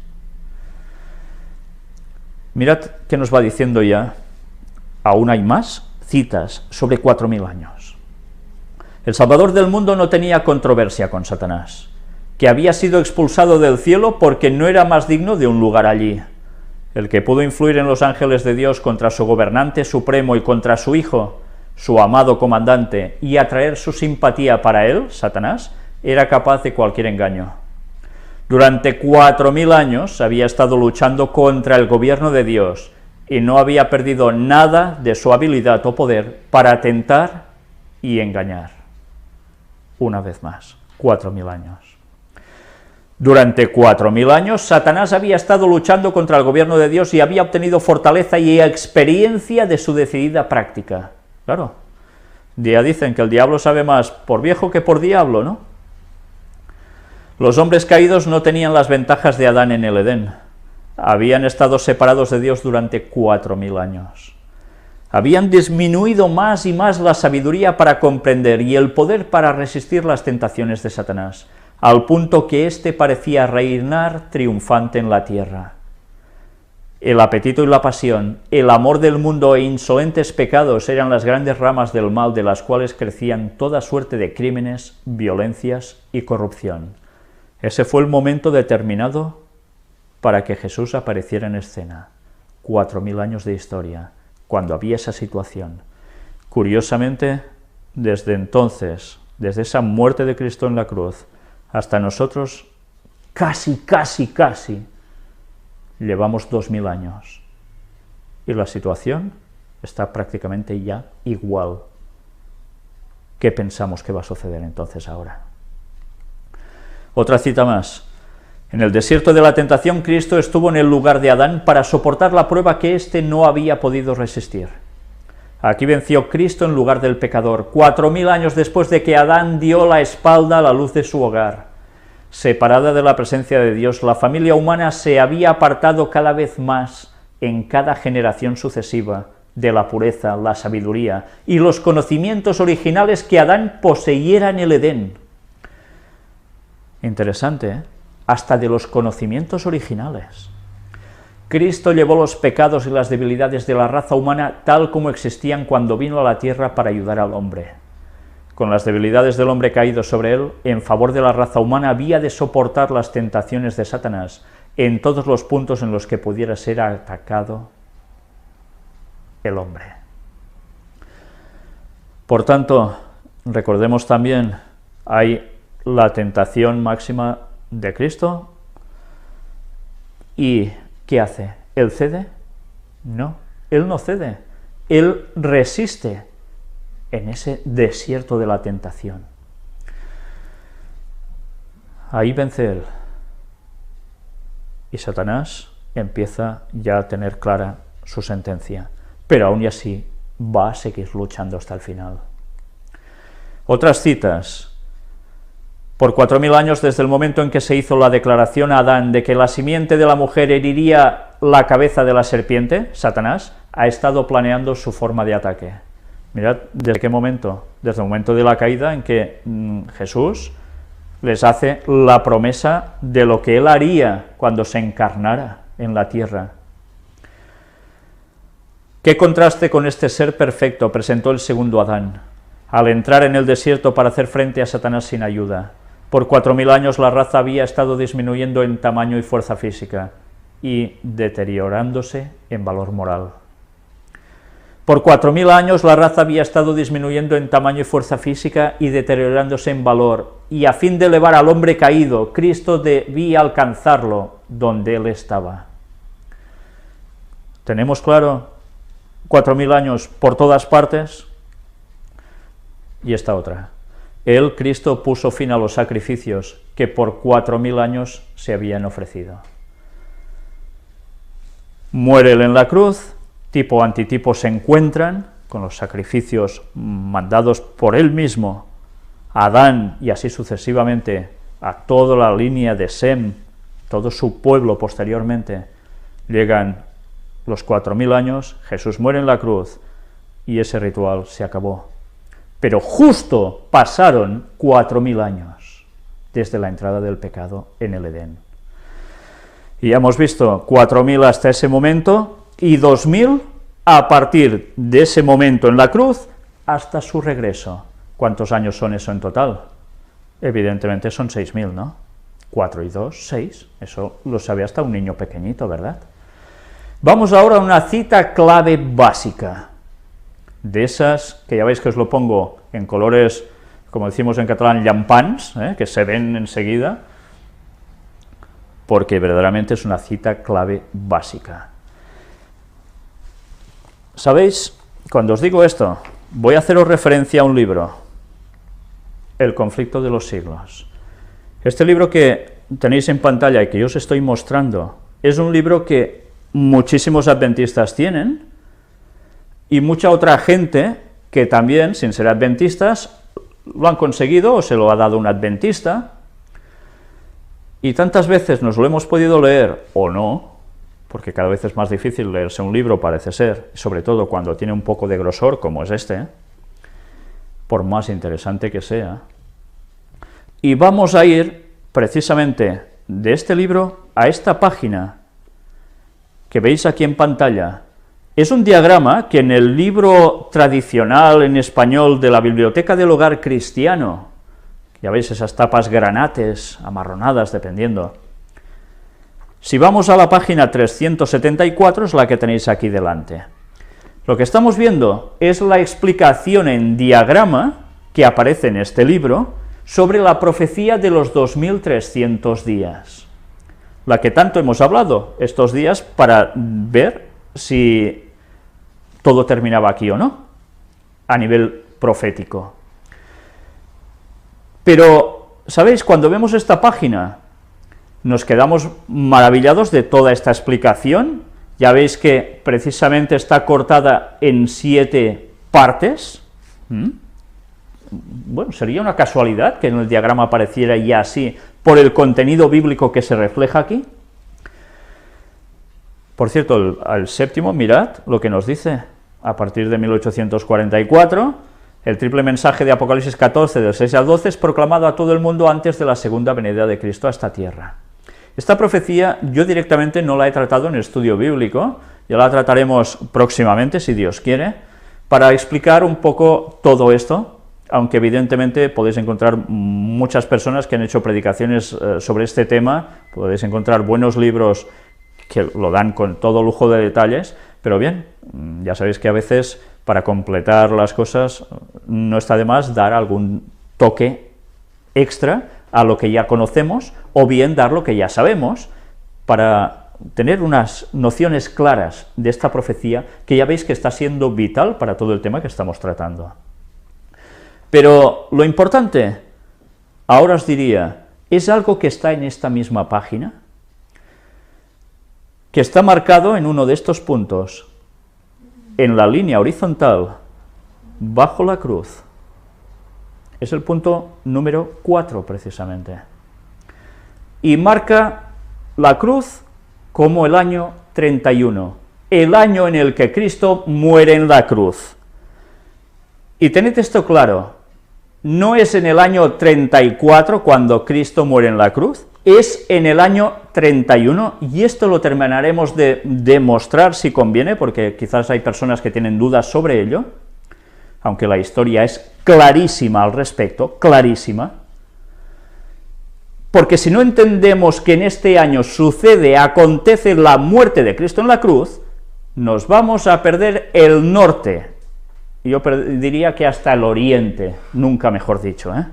Mirad que nos va diciendo ya, aún hay más citas sobre 4000 años. El Salvador del mundo no tenía controversia con Satanás, que había sido expulsado del cielo porque no era más digno de un lugar allí. El que pudo influir en los ángeles de Dios contra su gobernante supremo y contra su hijo, su amado comandante, y atraer su simpatía para él, Satanás, era capaz de cualquier engaño. Durante 4000 años había estado luchando contra el gobierno de Dios y no había perdido nada de su habilidad o poder para tentar y engañar. Una vez más, 4000 años. Durante 4000 años, Satanás había estado luchando contra el gobierno de Dios y había obtenido fortaleza y experiencia de su decidida práctica. Claro, ya dicen que el diablo sabe más por viejo que por diablo, ¿no? Los hombres caídos no tenían las ventajas de Adán en el Edén. Habían estado separados de Dios durante 4000 años. Habían disminuido más y más la sabiduría para comprender y el poder para resistir las tentaciones de Satanás, al punto que éste parecía reinar triunfante en la tierra. El apetito y la pasión, el amor del mundo e insolentes pecados eran las grandes ramas del mal de las cuales crecían toda suerte de crímenes, violencias y corrupción. Ese fue el momento determinado para que Jesús apareciera en escena. 4000 años de historia, cuando había esa situación. Curiosamente, desde entonces, desde esa muerte de Cristo en la cruz, hasta nosotros, casi, llevamos 2000 años. Y la situación está prácticamente ya igual. ¿Qué pensamos que va a suceder entonces ahora? Otra cita más. En el desierto de la tentación, Cristo estuvo en el lugar de Adán para soportar la prueba que éste no había podido resistir. Aquí venció Cristo en lugar del pecador, 4000 años después de que Adán dio la espalda a la luz de su hogar. Separada de la presencia de Dios, la familia humana se había apartado cada vez más en cada generación sucesiva de la pureza, la sabiduría y los conocimientos originales que Adán poseyera en el Edén. Interesante, ¿eh? Hasta de los conocimientos originales. Cristo llevó los pecados y las debilidades de la raza humana tal como existían cuando vino a la tierra para ayudar al hombre. Con las debilidades del hombre caído sobre él, en favor de la raza humana había de soportar las tentaciones de Satanás en todos los puntos en los que pudiera ser atacado el hombre. Por tanto, recordemos también, hay la tentación máxima de Cristo, ¿y qué hace? ¿Él cede? No, Él no cede, Él resiste en ese desierto de la tentación. Ahí vence Él, y Satanás empieza ya a tener clara su sentencia, pero aún y así va a seguir luchando hasta el final. Otras citas. Por 4000 años, desde el momento en que se hizo la declaración a Adán de que la simiente de la mujer heriría la cabeza de la serpiente, Satanás ha estado planeando su forma de ataque. Mirad, ¿desde qué momento? Desde el momento de la caída en que Jesús les hace la promesa de lo que él haría cuando se encarnara en la tierra. ¿Qué contraste con este ser perfecto presentó el segundo Adán? al entrar en el desierto para hacer frente a Satanás sin ayuda. Por 4000 años la raza había estado disminuyendo en tamaño y fuerza física y deteriorándose en valor moral. Por 4000 años la raza había estado disminuyendo en tamaño y fuerza física y deteriorándose en valor, y a fin de elevar al hombre caído, Cristo debía alcanzarlo donde él estaba. ¿Tenemos claro? 4000 años por todas partes. Y esta otra. Él, Cristo, puso fin a los sacrificios que por 4000 años se habían ofrecido. Muere él en la cruz, tipo antitipo se encuentran con los sacrificios mandados por él mismo a Adán y así sucesivamente a toda la línea de Sem, todo su pueblo posteriormente. Llegan los 4000 años, Jesús muere en la cruz y ese ritual se acabó. Pero justo pasaron 4000 años desde la entrada del pecado en el Edén. Y ya hemos visto 4000 hasta ese momento y 2000 a partir de ese momento en la cruz hasta su regreso. ¿Cuántos años son eso en total? Evidentemente son 6000, ¿no? 4 y 2, 6. Eso lo sabe hasta un niño pequeñito, ¿verdad? Vamos ahora a una cita clave básica, de esas que ya veis que os lo pongo en colores, como decimos en catalán, llampants, que se ven enseguida, porque verdaderamente es una cita clave básica. ¿Sabéis? Cuando os digo esto, voy a haceros referencia a un libro, El conflicto de los siglos. Este libro que tenéis en pantalla y que yo os estoy mostrando, es un libro que muchísimos adventistas tienen, y mucha otra gente que también, sin ser adventistas, lo han conseguido o se lo ha dado un adventista, y tantas veces nos lo hemos podido leer o no, porque cada vez es más difícil leerse un libro, parece ser, sobre todo cuando tiene un poco de grosor, como es este, por más interesante que sea. Y vamos a ir, precisamente, de este libro a esta página que veis aquí en pantalla. Es un diagrama que en el libro tradicional en español de la Biblioteca del Hogar Cristiano, ya veis esas tapas granates, amarronadas, dependiendo. Si vamos a la página 374, es la que tenéis aquí delante. Lo que estamos viendo es la explicación en diagrama que aparece en este libro sobre la profecía de los 2300 días, la que tanto hemos hablado estos días para ver si todo terminaba aquí o no, a nivel profético. Pero, ¿sabéis? Cuando vemos esta página, nos quedamos maravillados de toda esta explicación. Ya veis que precisamente está cortada en 7 partes. Bueno, sería una casualidad que en el diagrama apareciera ya así, por el contenido bíblico que se refleja aquí. Por cierto, al séptimo, mirad lo que nos dice, a partir de 1844, el triple mensaje de Apocalipsis 14, del 6 al 12, es proclamado a todo el mundo antes de la segunda venida de Cristo a esta tierra. Esta profecía yo directamente no la he tratado en el estudio bíblico, ya la trataremos próximamente, si Dios quiere, para explicar un poco todo esto, aunque evidentemente podéis encontrar muchas personas que han hecho predicaciones sobre este tema, podéis encontrar buenos libros que lo dan con todo lujo de detalles, pero bien, ya sabéis que a veces para completar las cosas no está de más dar algún toque extra a lo que ya conocemos, o bien dar lo que ya sabemos, para tener unas nociones claras de esta profecía, que ya veis que está siendo vital para todo el tema que estamos tratando. Pero lo importante, ahora os diría, es algo que está en esta misma página, que está marcado en uno de estos puntos, en la línea horizontal, bajo la cruz. Es el punto número 4, precisamente. Y marca la cruz como el año 31, el año en el que Cristo muere en la cruz. Y tened esto claro, no es en el año 34 cuando Cristo muere en la cruz, es en el año 31, y esto lo terminaremos de demostrar si conviene, porque quizás hay personas que tienen dudas sobre ello, aunque la historia es clarísima al respecto, clarísima, porque si no entendemos que en este año acontece la muerte de Cristo en la cruz, nos vamos a perder el norte, yo diría que hasta el oriente, nunca mejor dicho, ¿eh?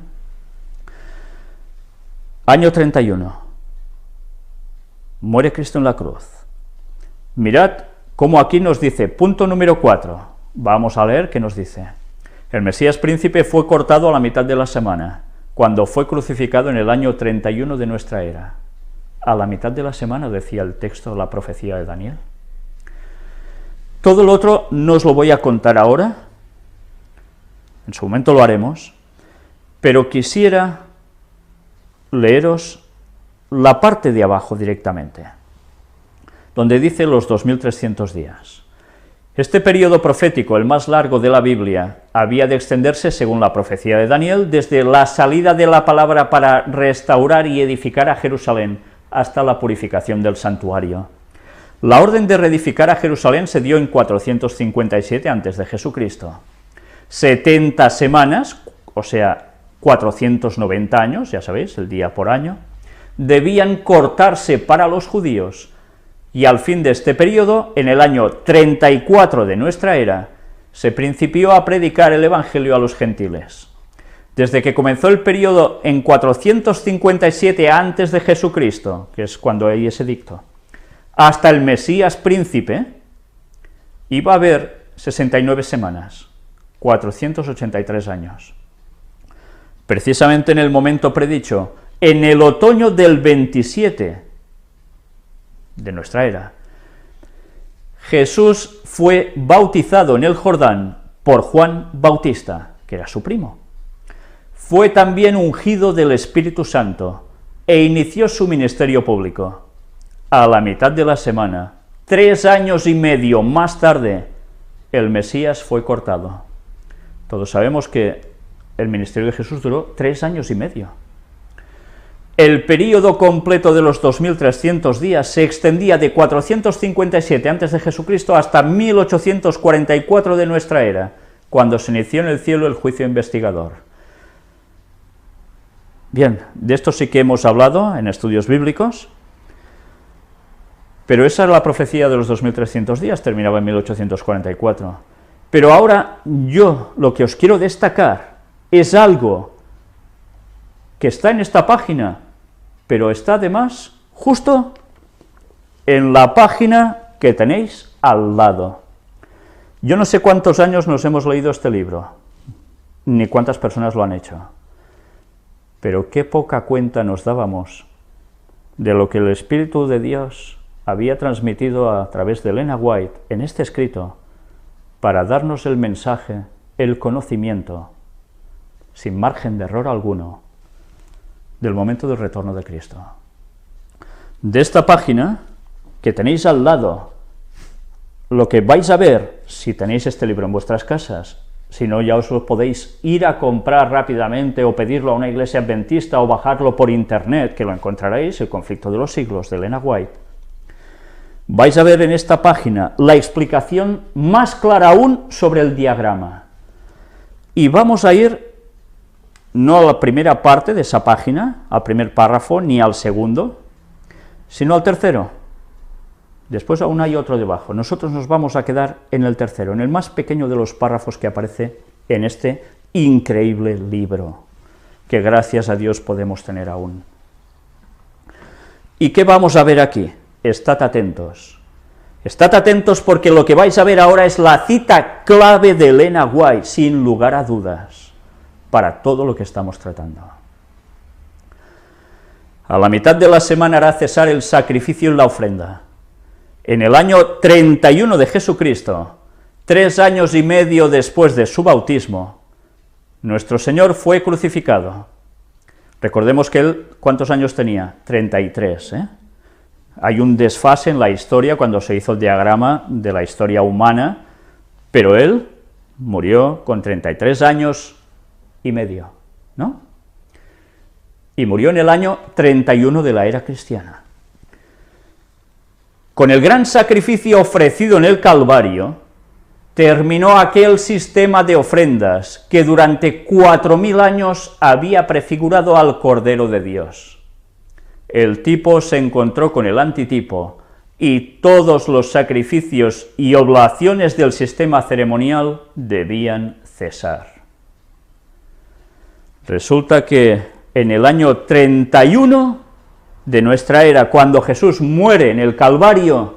Año 31, muere Cristo en la cruz. Mirad cómo aquí nos dice, punto número 4, vamos a leer qué nos dice. El Mesías príncipe fue cortado a la mitad de la semana, cuando fue crucificado en el año 31 de nuestra era. A la mitad de la semana, decía el texto, la profecía de Daniel. Todo lo otro no os lo voy a contar ahora, en su momento lo haremos, pero quisiera leeros la parte de abajo directamente, donde dice los 2300 días. Este periodo profético, el más largo de la Biblia, había de extenderse, según la profecía de Daniel, desde la salida de la palabra para restaurar y edificar a Jerusalén hasta la purificación del santuario. La orden de reedificar a Jerusalén se dio en 457 a.C. 70 semanas, o sea, 490 años, ya sabéis, el día por año, debían cortarse para los judíos, y al fin de este periodo, en el año 34 de nuestra era, se principió a predicar el Evangelio a los gentiles. Desde que comenzó el periodo en 457 antes de Jesucristo, que es cuando hay ese edicto, hasta el Mesías príncipe, iba a haber 69 semanas, 483 años. Precisamente en el momento predicho, en el otoño del 27 de nuestra era, Jesús fue bautizado en el Jordán por Juan Bautista, que era su primo. Fue también ungido del Espíritu Santo e inició su ministerio público. A la mitad de la semana, 3 años y medio más tarde, el Mesías fue cortado. Todos sabemos que el ministerio de Jesús duró 3 años y medio. El período completo de los 2300 días se extendía de 457 a.C. hasta 1844 de nuestra era, cuando se inició en el cielo el juicio investigador. Bien, de esto sí que hemos hablado en estudios bíblicos, pero esa era la profecía de los 2300 días, terminaba en 1844. Pero ahora yo lo que os quiero destacar es algo que está en esta página, pero está además justo en la página que tenéis al lado. Yo no sé cuántos años nos hemos leído este libro, ni cuántas personas lo han hecho, pero qué poca cuenta nos dábamos de lo que el Espíritu de Dios había transmitido a través de Elena White en este escrito, para darnos el mensaje, el conocimiento, sin margen de error alguno, del momento del retorno de Cristo. De esta página, que tenéis al lado, lo que vais a ver, si tenéis este libro en vuestras casas, si no ya os lo podéis ir a comprar rápidamente o pedirlo a una iglesia adventista o bajarlo por internet, que lo encontraréis, El conflicto de los siglos, de Elena White, vais a ver en esta página la explicación más clara aún sobre el diagrama. Y vamos a ir no a la primera parte de esa página, al primer párrafo, ni al segundo, sino al tercero. Después aún hay otro debajo. Nosotros nos vamos a quedar en el tercero, en el más pequeño de los párrafos que aparece en este increíble libro, que gracias a Dios podemos tener aún. ¿Y qué vamos a ver aquí? Estad atentos. Estad atentos porque lo que vais a ver ahora es la cita clave de Elena White, sin lugar a dudas, para todo lo que estamos tratando. A la mitad de la semana hará cesar el sacrificio y la ofrenda. En el año 31 de Jesucristo, 3 años y medio después de su bautismo, nuestro Señor fue crucificado. Recordemos que él, ¿cuántos años tenía? 33, ¿eh? Hay un desfase en la historia cuando se hizo el diagrama de la historia humana, pero él murió con 33 años y medio, ¿no? Y murió en el año 31 de la era cristiana. Con el gran sacrificio ofrecido en el Calvario, terminó aquel sistema de ofrendas que durante 4000 años había prefigurado al Cordero de Dios. El tipo se encontró con el antitipo, y todos los sacrificios y oblaciones del sistema ceremonial debían cesar. Resulta que en el año 31 de nuestra era, cuando Jesús muere en el Calvario,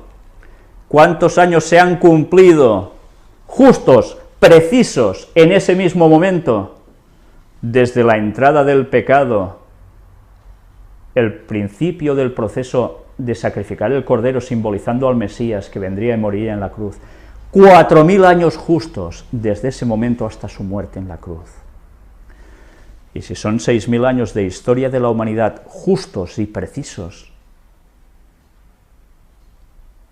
¿cuántos años se han cumplido justos, precisos, en ese mismo momento? Desde la entrada del pecado, el principio del proceso de sacrificar el Cordero simbolizando al Mesías que vendría y moriría en la cruz. 4000 años justos desde ese momento hasta su muerte en la cruz. Y si son 6000 años de historia de la humanidad justos y precisos,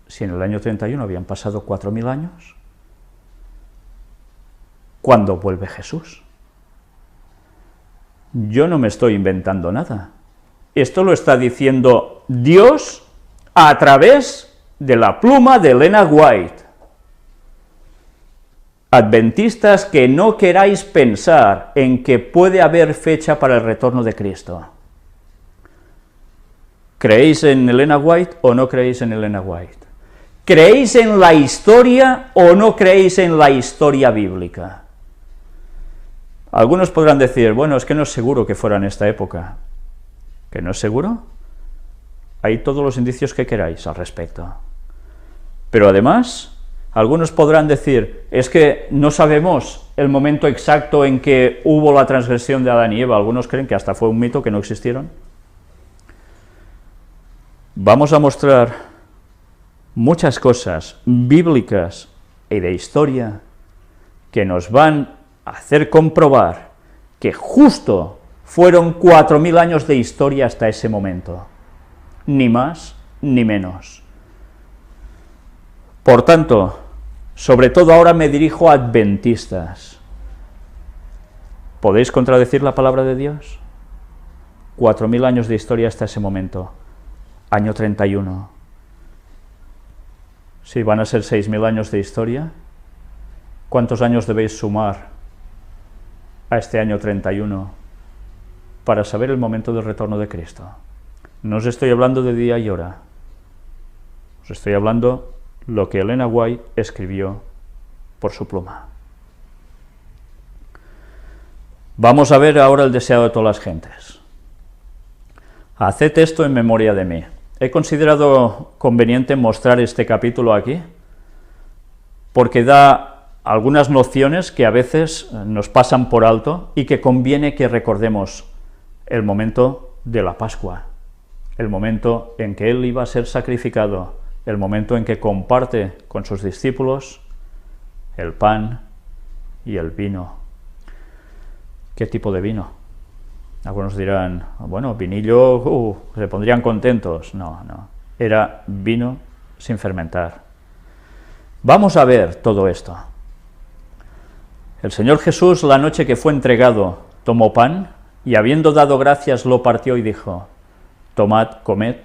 si en el año 31 habían pasado 4000 años, ¿cuándo vuelve Jesús? Yo no me estoy inventando nada. Esto lo está diciendo Dios a través de la pluma de Elena White. Adventistas, que no queráis pensar en que puede haber fecha para el retorno de Cristo. ¿Creéis en Elena White o no creéis en Elena White? ¿Creéis en la historia o no creéis en la historia bíblica? Algunos podrán decir, bueno, es que no es seguro que fuera en esta época. ¿Que no es seguro? Hay todos los indicios que queráis al respecto. Pero además, algunos podrán decir, es que no sabemos el momento exacto en que hubo la transgresión de Adán y Eva. Algunos creen que hasta fue un mito, que no existieron. Vamos a mostrar muchas cosas bíblicas y de historia que nos van a hacer comprobar que justo fueron 4000 años de historia hasta ese momento, ni más ni menos. Por tanto, sobre todo ahora me dirijo a adventistas. ¿Podéis contradecir la palabra de Dios? 4000 años de historia hasta ese momento, año 31. Si van a ser 6000 años de historia, ¿cuántos años debéis sumar a este año 31? Para saber el momento del retorno de Cristo. No os estoy hablando de día y hora, os estoy hablando lo que Elena White escribió por su pluma. Vamos a ver ahora el deseado de todas las gentes. Haced esto en memoria de mí. He considerado conveniente mostrar este capítulo aquí, porque da algunas nociones que a veces nos pasan por alto y que conviene que recordemos. El momento de la Pascua, el momento en que Él iba a ser sacrificado, el momento en que comparte con sus discípulos el pan y el vino. ¿Qué tipo de vino? Algunos dirán, bueno, vinillo, se pondrían contentos. No, no, era vino sin fermentar. Vamos a ver todo esto. El Señor Jesús, la noche que fue entregado, tomó pan, y habiendo dado gracias, lo partió y dijo, tomad, comed,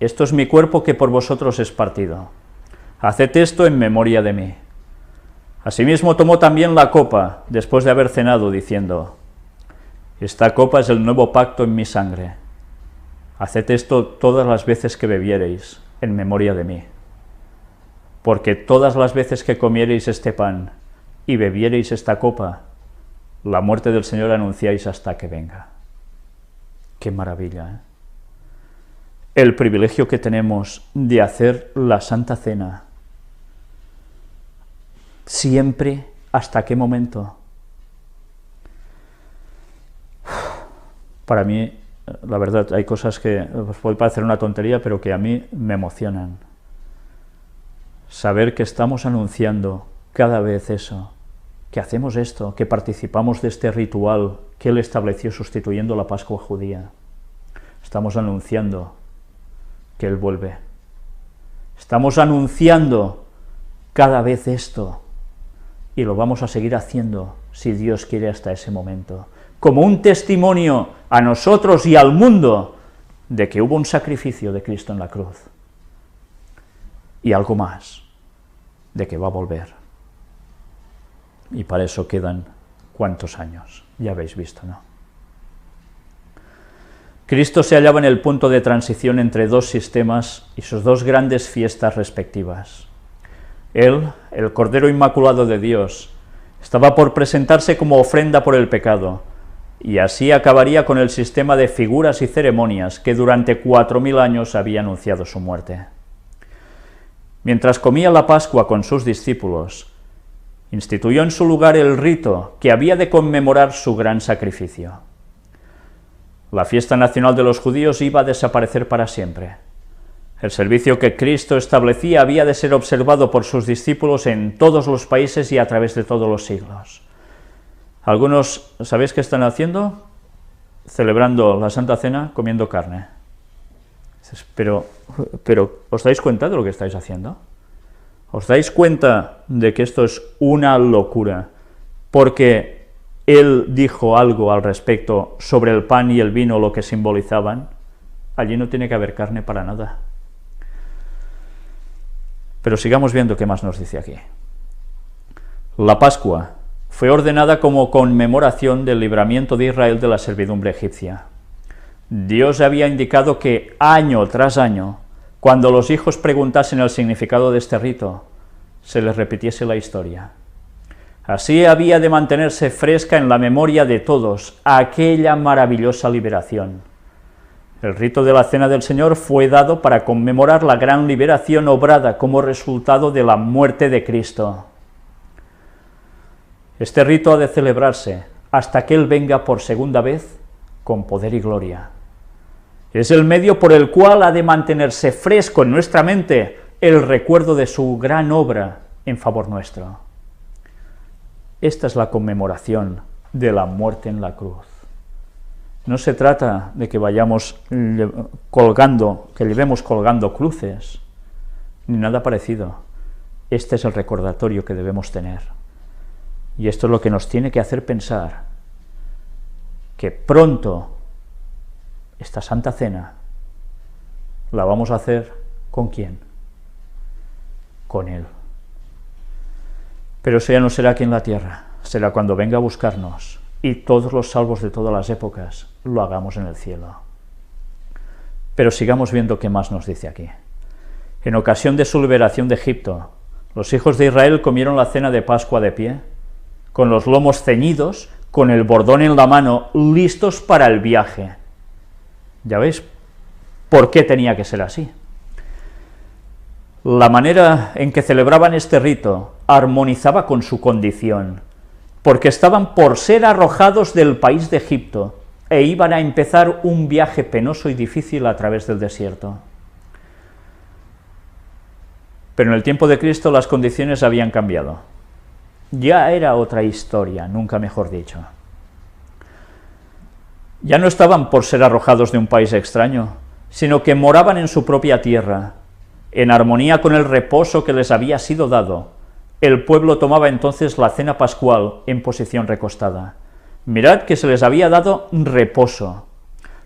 esto es mi cuerpo que por vosotros es partido. Haced esto en memoria de mí. Asimismo tomó también la copa, después de haber cenado, diciendo, esta copa es el nuevo pacto en mi sangre. Haced esto todas las veces que bebiereis, en memoria de mí. Porque todas las veces que comiereis este pan y bebiereis esta copa, la muerte del Señor anunciáis hasta que venga. ¡Qué maravilla! ¿Eh? El privilegio que tenemos de hacer la Santa Cena. Siempre, ¿hasta qué momento? Para mí, la verdad, hay cosas que os puede parecer una tontería, pero que a mí me emocionan. Saber que estamos anunciando cada vez eso, que hacemos esto, que participamos de este ritual que Él estableció sustituyendo la Pascua judía. Estamos anunciando que Él vuelve. Estamos anunciando cada vez esto, y lo vamos a seguir haciendo, si Dios quiere, hasta ese momento, como un testimonio a nosotros y al mundo de que hubo un sacrificio de Cristo en la cruz, y algo más, de que va a volver. Y para eso quedan ¿cuántos años? Ya habéis visto, ¿no? Cristo se hallaba en el punto de transición entre dos sistemas y sus dos grandes fiestas respectivas. Él, el Cordero Inmaculado de Dios, estaba por presentarse como ofrenda por el pecado, y así acabaría con el sistema de figuras y ceremonias que durante 4000 años había anunciado su muerte. Mientras comía la Pascua con sus discípulos, instituyó en su lugar el rito que había de conmemorar su gran sacrificio. La fiesta nacional de los judíos iba a desaparecer para siempre. El servicio que Cristo establecía había de ser observado por sus discípulos en todos los países y a través de todos los siglos. Algunos, ¿sabéis qué están haciendo? Celebrando la Santa Cena comiendo carne. Pero, ¿os dais cuenta de lo que estáis haciendo? ¿Os dais cuenta de que esto es una locura? Porque Él dijo algo al respecto sobre el pan y el vino, lo que simbolizaban. Allí no tiene que haber carne para nada. Pero sigamos viendo qué más nos dice aquí. La Pascua fue ordenada como conmemoración del libramiento de Israel de la servidumbre egipcia. Dios había indicado que año tras año, cuando los hijos preguntasen el significado de este rito, se les repitiese la historia. Así había de mantenerse fresca en la memoria de todos aquella maravillosa liberación. El rito de la Cena del Señor fue dado para conmemorar la gran liberación obrada como resultado de la muerte de Cristo. Este rito ha de celebrarse hasta que Él venga por segunda vez con poder y gloria. Es el medio por el cual ha de mantenerse fresco en nuestra mente el recuerdo de su gran obra en favor nuestro. Esta es la conmemoración de la muerte en la cruz. No se trata de que vayamos colgando, que llevemos colgando cruces, ni nada parecido. Este es el recordatorio que debemos tener. Y esto es lo que nos tiene que hacer pensar que pronto esta Santa Cena la vamos a hacer ¿con quién? Con Él. Pero eso ya no será aquí en la tierra, será cuando venga a buscarnos y todos los salvos de todas las épocas lo hagamos en el cielo. Pero sigamos viendo qué más nos dice aquí. En ocasión de su liberación de Egipto, los hijos de Israel comieron la cena de Pascua de pie, con los lomos ceñidos, con el bordón en la mano, listos para el viaje. ¿Ya veis por qué tenía que ser así? La manera en que celebraban este rito armonizaba con su condición, porque estaban por ser arrojados del país de Egipto e iban a empezar un viaje penoso y difícil a través del desierto. Pero en el tiempo de Cristo las condiciones habían cambiado. Ya era otra historia, nunca mejor dicho. Ya no estaban por ser arrojados de un país extraño, sino que moraban en su propia tierra. En armonía con el reposo que les había sido dado, el pueblo tomaba entonces la cena pascual en posición recostada. Mirad que se les había dado reposo.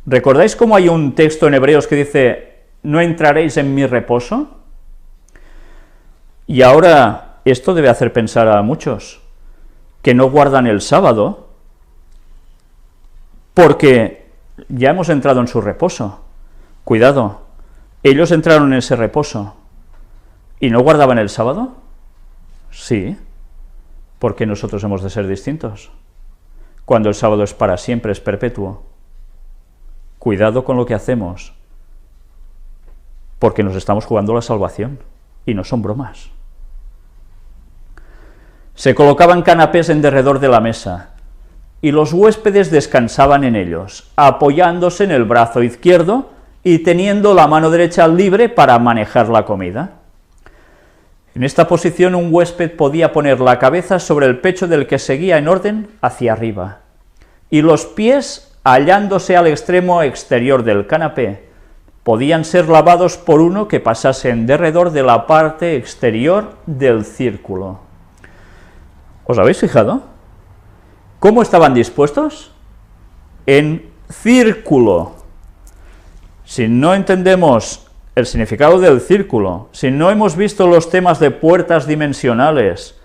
¿Recordáis cómo hay un texto en Hebreos que dice, no entraréis en mi reposo? Y ahora esto debe hacer pensar a muchos que no guardan el sábado porque ya hemos entrado en su reposo. Cuidado, ellos entraron en ese reposo y no guardaban el sábado. Sí, porque nosotros hemos de ser distintos. Cuando el sábado es para siempre, es perpetuo. Cuidado con lo que hacemos, porque nos estamos jugando la salvación y no son bromas. Se colocaban canapés en derredor de la mesa, y los huéspedes descansaban en ellos, apoyándose en el brazo izquierdo y teniendo la mano derecha libre para manejar la comida. En esta posición un huésped podía poner la cabeza sobre el pecho del que seguía en orden hacia arriba, y los pies, hallándose al extremo exterior del canapé, podían ser lavados por uno que pasase en derredor de la parte exterior del círculo. ¿Os habéis fijado? ¿Cómo estaban dispuestos? En círculo. Si no entendemos el significado del círculo, si no hemos visto los temas de puertas dimensionales,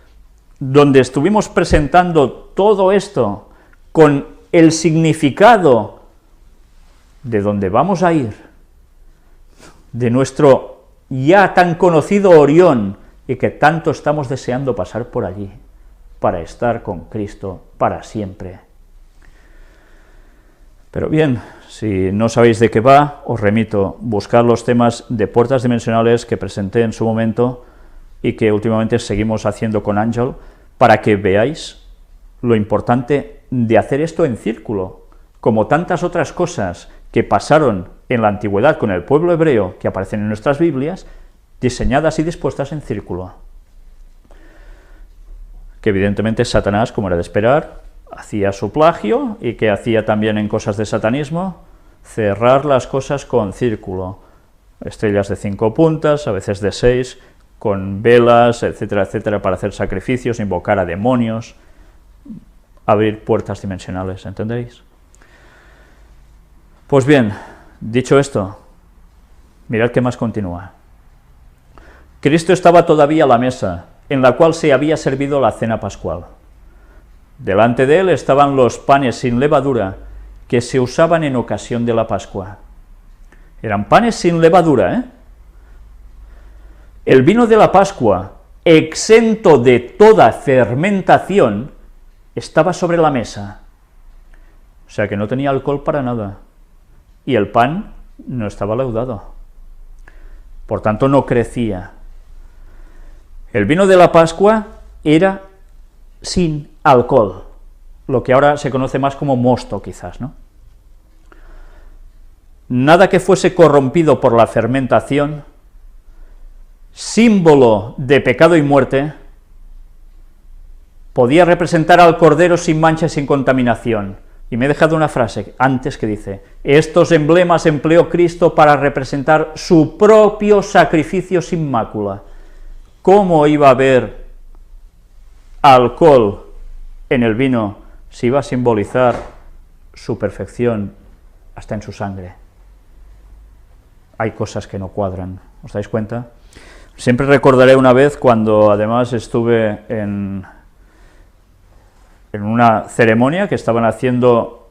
donde estuvimos presentando todo esto con el significado de dónde vamos a ir, de nuestro ya tan conocido Orión, y que tanto estamos deseando pasar por allí, para estar con Cristo para siempre. Pero bien, si no sabéis de qué va, os remito, buscar los temas de puertas dimensionales que presenté en su momento y que últimamente seguimos haciendo con Ángel, para que veáis lo importante de hacer esto en círculo, como tantas otras cosas que pasaron en la antigüedad con el pueblo hebreo, que aparecen en nuestras Biblias, diseñadas y dispuestas en círculo. Que evidentemente Satanás, como era de esperar, hacía su plagio, y que hacía también en cosas de satanismo, cerrar las cosas con círculo, estrellas de 5 puntas, a veces de 6, con velas, etcétera, etcétera, para hacer sacrificios, invocar a demonios, abrir puertas dimensionales, ¿entendéis? Pues bien, dicho esto, mirad qué más continúa. Cristo estaba todavía a la mesa, en la cual se había servido la cena pascual. Delante de él estaban los panes sin levadura, que se usaban en ocasión de la Pascua. Eran panes sin levadura, ¿eh? El vino de la Pascua, exento de toda fermentación, estaba sobre la mesa, o sea que no tenía alcohol para nada, y el pan no estaba leudado, por tanto no crecía. El vino de la Pascua era sin alcohol, lo que ahora se conoce más como mosto, quizás, ¿no? Nada que fuese corrompido por la fermentación, símbolo de pecado y muerte, podía representar al Cordero sin mancha y sin contaminación. Y me he dejado una frase antes que dice: estos emblemas empleó Cristo para representar su propio sacrificio sin mácula. ¿Cómo iba a haber alcohol en el vino si iba a simbolizar su perfección hasta en su sangre? Hay cosas que no cuadran, ¿os dais cuenta? Siempre recordaré una vez cuando además estuve en una ceremonia que estaban haciendo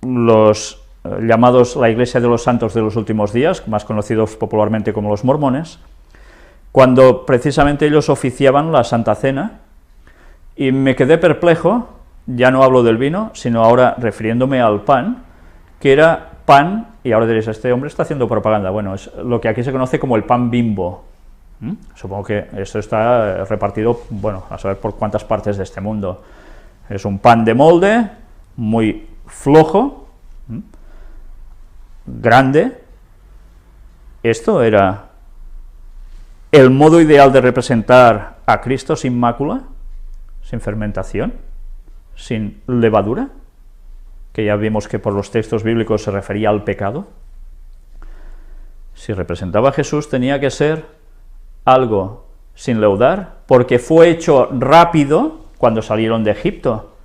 los llamados la Iglesia de los Santos de los Últimos Días, más conocidos popularmente como los mormones, cuando precisamente ellos oficiaban la Santa Cena, y me quedé perplejo, ya no hablo del vino, sino ahora refiriéndome al pan, que era pan, y ahora diréis, este hombre está haciendo propaganda. Bueno, es lo que aquí se conoce como el pan Bimbo. Supongo que esto está repartido, bueno, a saber por cuántas partes de este mundo. Es un pan de molde, muy flojo, grande. Esto era el modo ideal de representar a Cristo sin mácula, sin fermentación, sin levadura, que ya vimos que por los textos bíblicos se refería al pecado. Si representaba a Jesús tenía que ser algo sin leudar, porque fue hecho rápido cuando salieron de Egipto,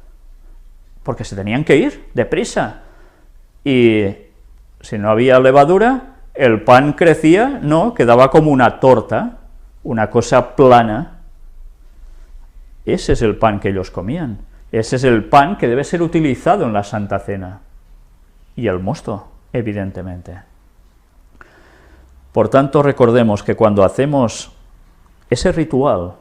porque se tenían que ir deprisa, y si no había levadura, el pan crecía, no, quedaba como una torta, una cosa plana. Ese es el pan que ellos comían, ese es el pan que debe ser utilizado en la Santa Cena, y el mosto, evidentemente. Por tanto, recordemos que cuando hacemos ese ritual,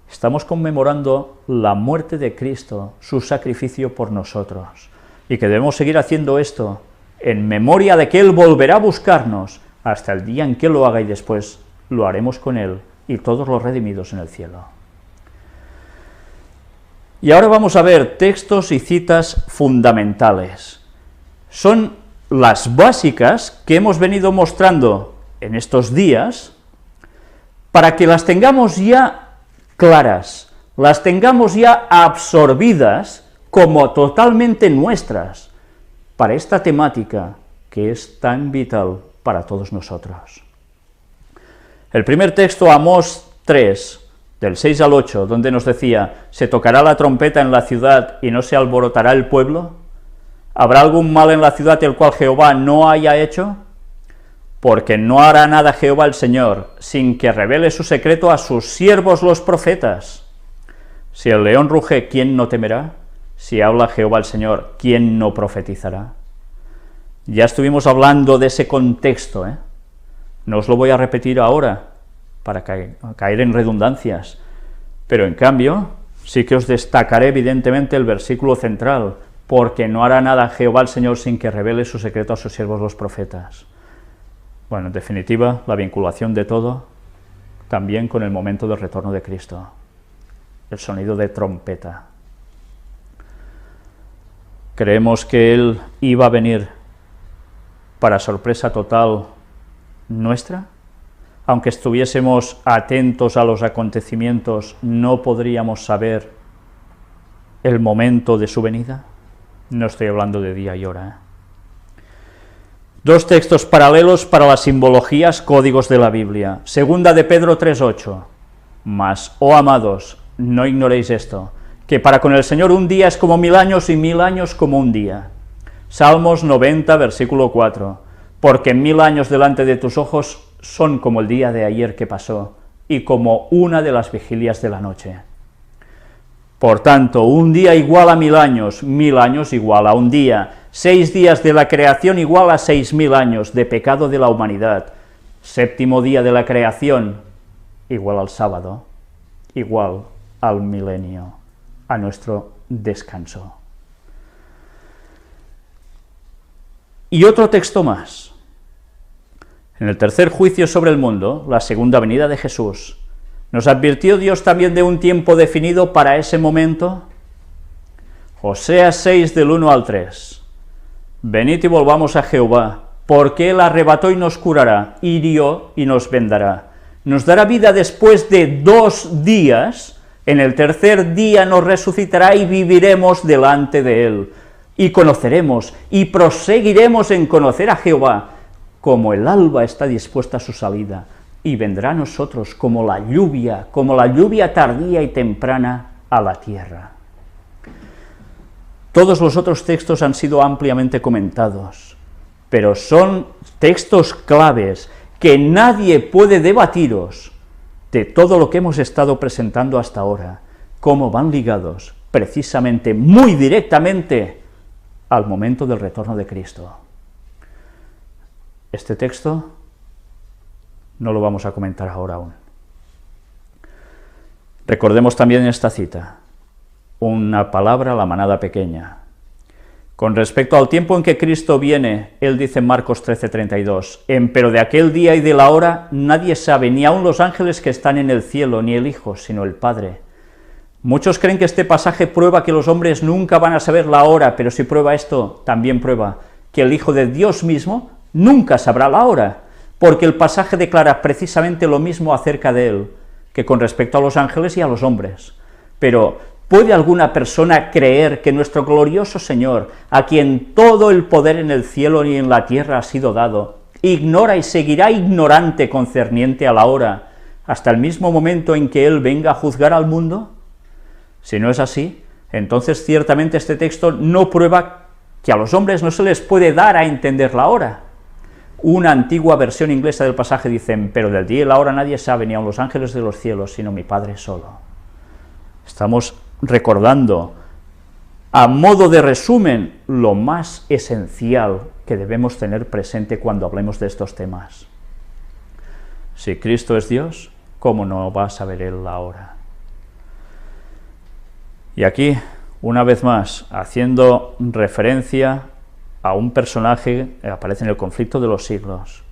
estamos conmemorando la muerte de Cristo, su sacrificio por nosotros, y que debemos seguir haciendo esto en memoria de que Él volverá a buscarnos hasta el día en que lo haga, y después lo haremos con Él y todos los redimidos en el cielo. Y ahora vamos a ver textos y citas fundamentales. Son las básicas que hemos venido mostrando en estos días para que las tengamos ya claras, las tengamos ya absorbidas como totalmente nuestras para esta temática que es tan vital para todos nosotros. El primer texto, Amós 3, del 6 al 8, donde nos decía: ¿se tocará la trompeta en la ciudad y no se alborotará el pueblo? ¿Habrá algún mal en la ciudad el cual Jehová no haya hecho? Porque no hará nada Jehová el Señor, sin que revele su secreto a sus siervos los profetas. Si el león ruge, ¿quién no temerá? Si habla Jehová el Señor, ¿quién no profetizará? Ya estuvimos hablando de ese contexto, ¿eh? No os lo voy a repetir ahora, para caer en redundancias, pero en cambio, sí que os destacaré evidentemente el versículo central, porque no hará nada Jehová el Señor sin que revele su secreto a sus siervos los profetas. Bueno, en definitiva, la vinculación de todo, también con el momento del retorno de Cristo, el sonido de trompeta. Creemos que Él iba a venir para sorpresa total nuestra. Aunque estuviésemos atentos a los acontecimientos, ¿no podríamos saber el momento de su venida? No estoy hablando de día y hora, ¿eh? Dos textos paralelos para las simbologías, códigos de la Biblia. Segunda de Pedro 3:8. Mas, oh amados, no ignoréis esto, que para con el Señor un día es como 1000 años y 1000 años como un día. Salmos 90, versículo 4. Porque 1000 años delante de tus ojos son como el día de ayer que pasó, y como una de las vigilias de la noche. Por tanto, un día igual a 1000 años igual a un día, 6 días de la creación igual a 6000 años de pecado de la humanidad, séptimo día de la creación igual al sábado, igual al milenio, a nuestro descanso. Y otro texto más. En el tercer juicio sobre el mundo, la segunda venida de Jesús, ¿nos advirtió Dios también de un tiempo definido para ese momento? Oseas 6, del 1 al 3. Venid y volvamos a Jehová, porque Él arrebató y nos curará, hirió y nos vendará. Nos dará vida después de 2 días, en el tercer día nos resucitará y viviremos delante de Él. Y conoceremos y proseguiremos en conocer a Jehová, como el alba está dispuesta a su salida, y vendrá a nosotros como la lluvia tardía y temprana a la tierra. Todos los otros textos han sido ampliamente comentados, pero son textos claves que nadie puede debatiros de todo lo que hemos estado presentando hasta ahora, cómo van ligados precisamente, muy directamente, al momento del retorno de Cristo. Este texto no lo vamos a comentar ahora aún. Recordemos también esta cita, una palabra a la manada pequeña. Con respecto al tiempo en que Cristo viene, Él dice en Marcos 13:32, pero de aquel día y de la hora nadie sabe, ni aun los ángeles que están en el cielo, ni el Hijo, sino el Padre. Muchos creen que este pasaje prueba que los hombres nunca van a saber la hora, pero si prueba esto, también prueba que el Hijo de Dios mismo nunca sabrá la hora, porque el pasaje declara precisamente lo mismo acerca de Él, que con respecto a los ángeles y a los hombres. Pero, ¿puede alguna persona creer que nuestro glorioso Señor, a quien todo el poder en el cielo y en la tierra ha sido dado, ignora y seguirá ignorante concerniente a la hora, hasta el mismo momento en que Él venga a juzgar al mundo? Si no es así, entonces ciertamente este texto no prueba que a los hombres no se les puede dar a entender la hora. Una antigua versión inglesa del pasaje dice, pero del día y la hora nadie sabe, ni aun los ángeles de los cielos, sino mi Padre solo. Estamos recordando, a modo de resumen, lo más esencial que debemos tener presente cuando hablemos de estos temas. Si Cristo es Dios, ¿cómo no va a saber Él la hora? Y aquí, una vez más, haciendo referencia a un personaje que aparece en el conflicto de los siglos.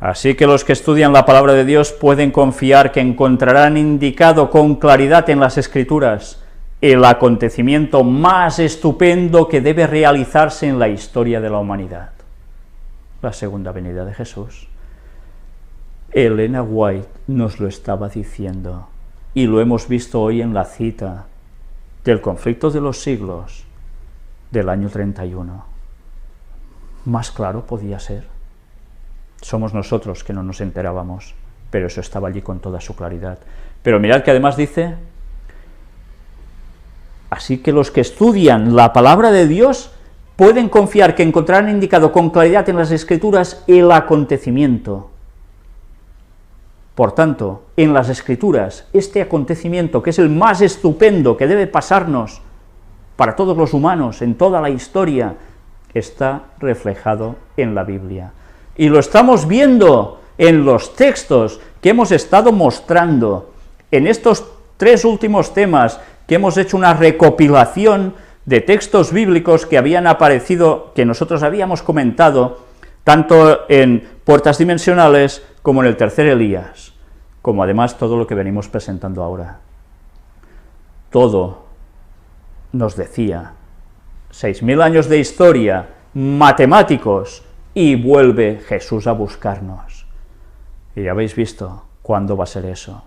Así que los que estudian la palabra de Dios pueden confiar que encontrarán indicado con claridad en las Escrituras el acontecimiento más estupendo que debe realizarse en la historia de la humanidad, la segunda venida de Jesús. Elena White nos lo estaba diciendo, y lo hemos visto hoy en la cita del conflicto de los siglos del año 31. Más claro podía ser. Somos nosotros que no nos enterábamos, pero eso estaba allí con toda su claridad. Pero mirad que además dice, así que los que estudian la palabra de Dios pueden confiar que encontrarán indicado con claridad en las Escrituras el acontecimiento Por tanto, en las Escrituras, este acontecimiento, que es el más estupendo que debe pasarnos para todos los humanos en toda la historia, está reflejado en la Biblia. Y lo estamos viendo en los textos que hemos estado mostrando, en estos 3 últimos temas, que hemos hecho una recopilación de textos bíblicos que habían aparecido, que nosotros habíamos comentado, tanto en Puertas Dimensionales como en el tercer Elías, como además todo lo que venimos presentando ahora. Todo nos decía, 6.000 años de historia, matemáticos, y vuelve Jesús a buscarnos. Y ya habéis visto cuándo va a ser eso.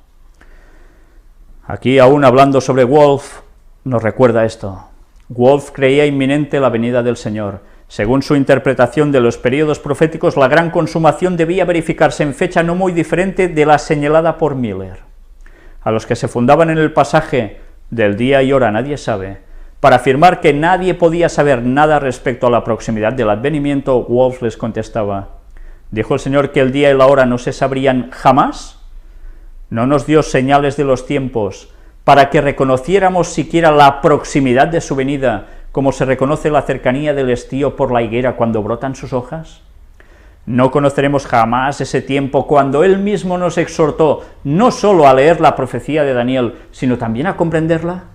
Aquí, aún hablando sobre Wolf, nos recuerda esto. Wolf creía inminente la venida del Señor. Según su interpretación de los períodos proféticos, la gran consumación debía verificarse en fecha no muy diferente de la señalada por Miller. A los que se fundaban en el pasaje del día y hora nadie sabe, para afirmar que nadie podía saber nada respecto a la proximidad del advenimiento, Wolf les contestaba: ¿dijo el Señor que el día y la hora no se sabrían jamás? ¿No nos dio señales de los tiempos para que reconociéramos siquiera la proximidad de su venida, como se reconoce la cercanía del estío por la higuera cuando brotan sus hojas? ¿No conoceremos jamás ese tiempo cuando Él mismo nos exhortó no solo a leer la profecía de Daniel, sino también a comprenderla?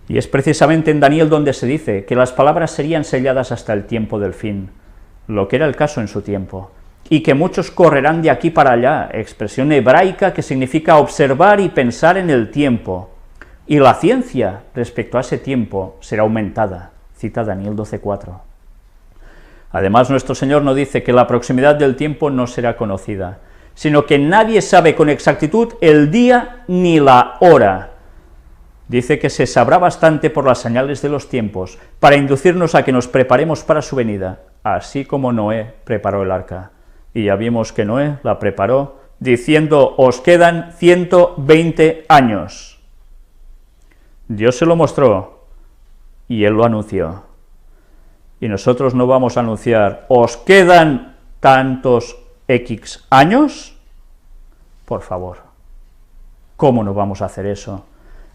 Y es precisamente en Daniel donde se dice que las palabras serían selladas hasta el tiempo del fin, lo que era el caso en su tiempo, y que muchos correrán de aquí para allá, expresión hebraica que significa observar y pensar en el tiempo, y la ciencia respecto a ese tiempo será aumentada, cita Daniel 12:4. Además, nuestro Señor no dice que la proximidad del tiempo no será conocida, sino que nadie sabe con exactitud el día ni la hora. Dice que se sabrá bastante por las señales de los tiempos, para inducirnos a que nos preparemos para su venida, así como Noé preparó el arca. Y ya vimos que Noé la preparó, diciendo: os quedan 120 años. Dios se lo mostró, y Él lo anunció. Y nosotros no vamos a anunciar: os quedan tantos X años. Por favor, ¿cómo no vamos a hacer eso?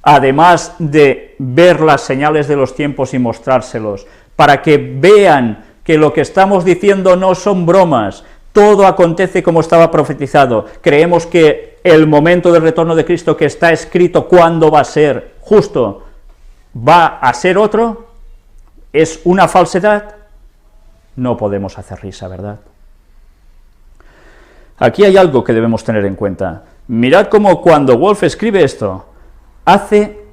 Además de ver las señales de los tiempos y mostrárselos, para que vean que lo que estamos diciendo no son bromas, todo acontece como estaba profetizado. Creemos que el momento del retorno de Cristo, que está escrito cuándo va a ser, justo, va a ser otro, es una falsedad. No podemos hacer risa, ¿verdad? Aquí hay algo que debemos tener en cuenta. Mirad cómo cuando Wolf escribe esto, hace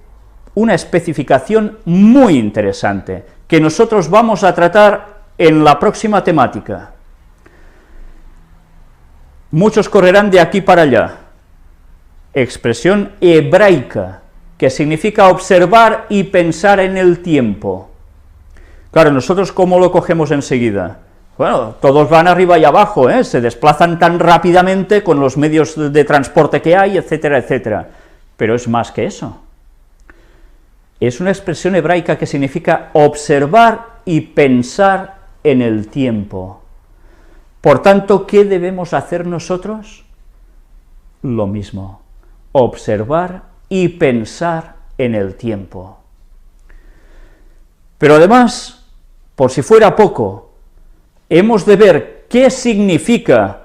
una especificación muy interesante, que nosotros vamos a tratar en la próxima temática. Muchos correrán de aquí para allá. Expresión hebraica, que significa observar y pensar en el tiempo. Claro, nosotros ¿cómo lo cogemos enseguida? Bueno, todos van arriba y abajo, se desplazan tan rápidamente con los medios de transporte que hay, etcétera, etcétera. Pero es más que eso. Es una expresión hebraica que significa observar y pensar en el tiempo. Por tanto, ¿qué debemos hacer nosotros? Lo mismo, observar y pensar en el tiempo. Pero además, por si fuera poco, hemos de ver qué significa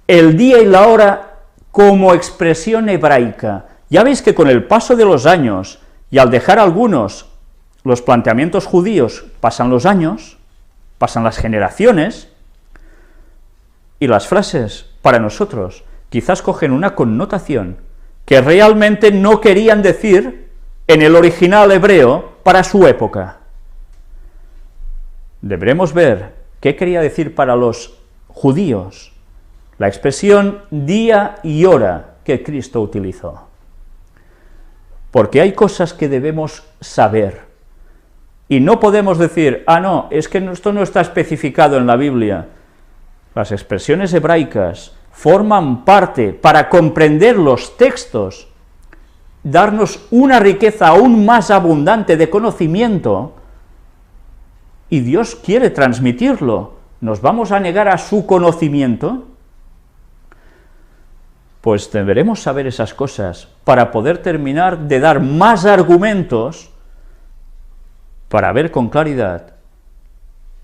el día y la hora como expresión hebraica. Ya veis que con el paso de los años, y al dejar algunos los planteamientos judíos, pasan los años, pasan las generaciones, y las frases, para nosotros, quizás cogen una connotación que realmente no querían decir en el original hebreo para su época. Deberemos ver qué quería decir para los judíos la expresión día y hora que Cristo utilizó. Porque hay cosas que debemos saber, y no podemos decir: ah, no, es que esto no está especificado en la Biblia. Las expresiones hebraicas forman parte, para comprender los textos, darnos una riqueza aún más abundante de conocimiento, y Dios quiere transmitirlo. ¿Nos vamos a negar a su conocimiento? Pues deberemos saber esas cosas para poder terminar de dar más argumentos para ver con claridad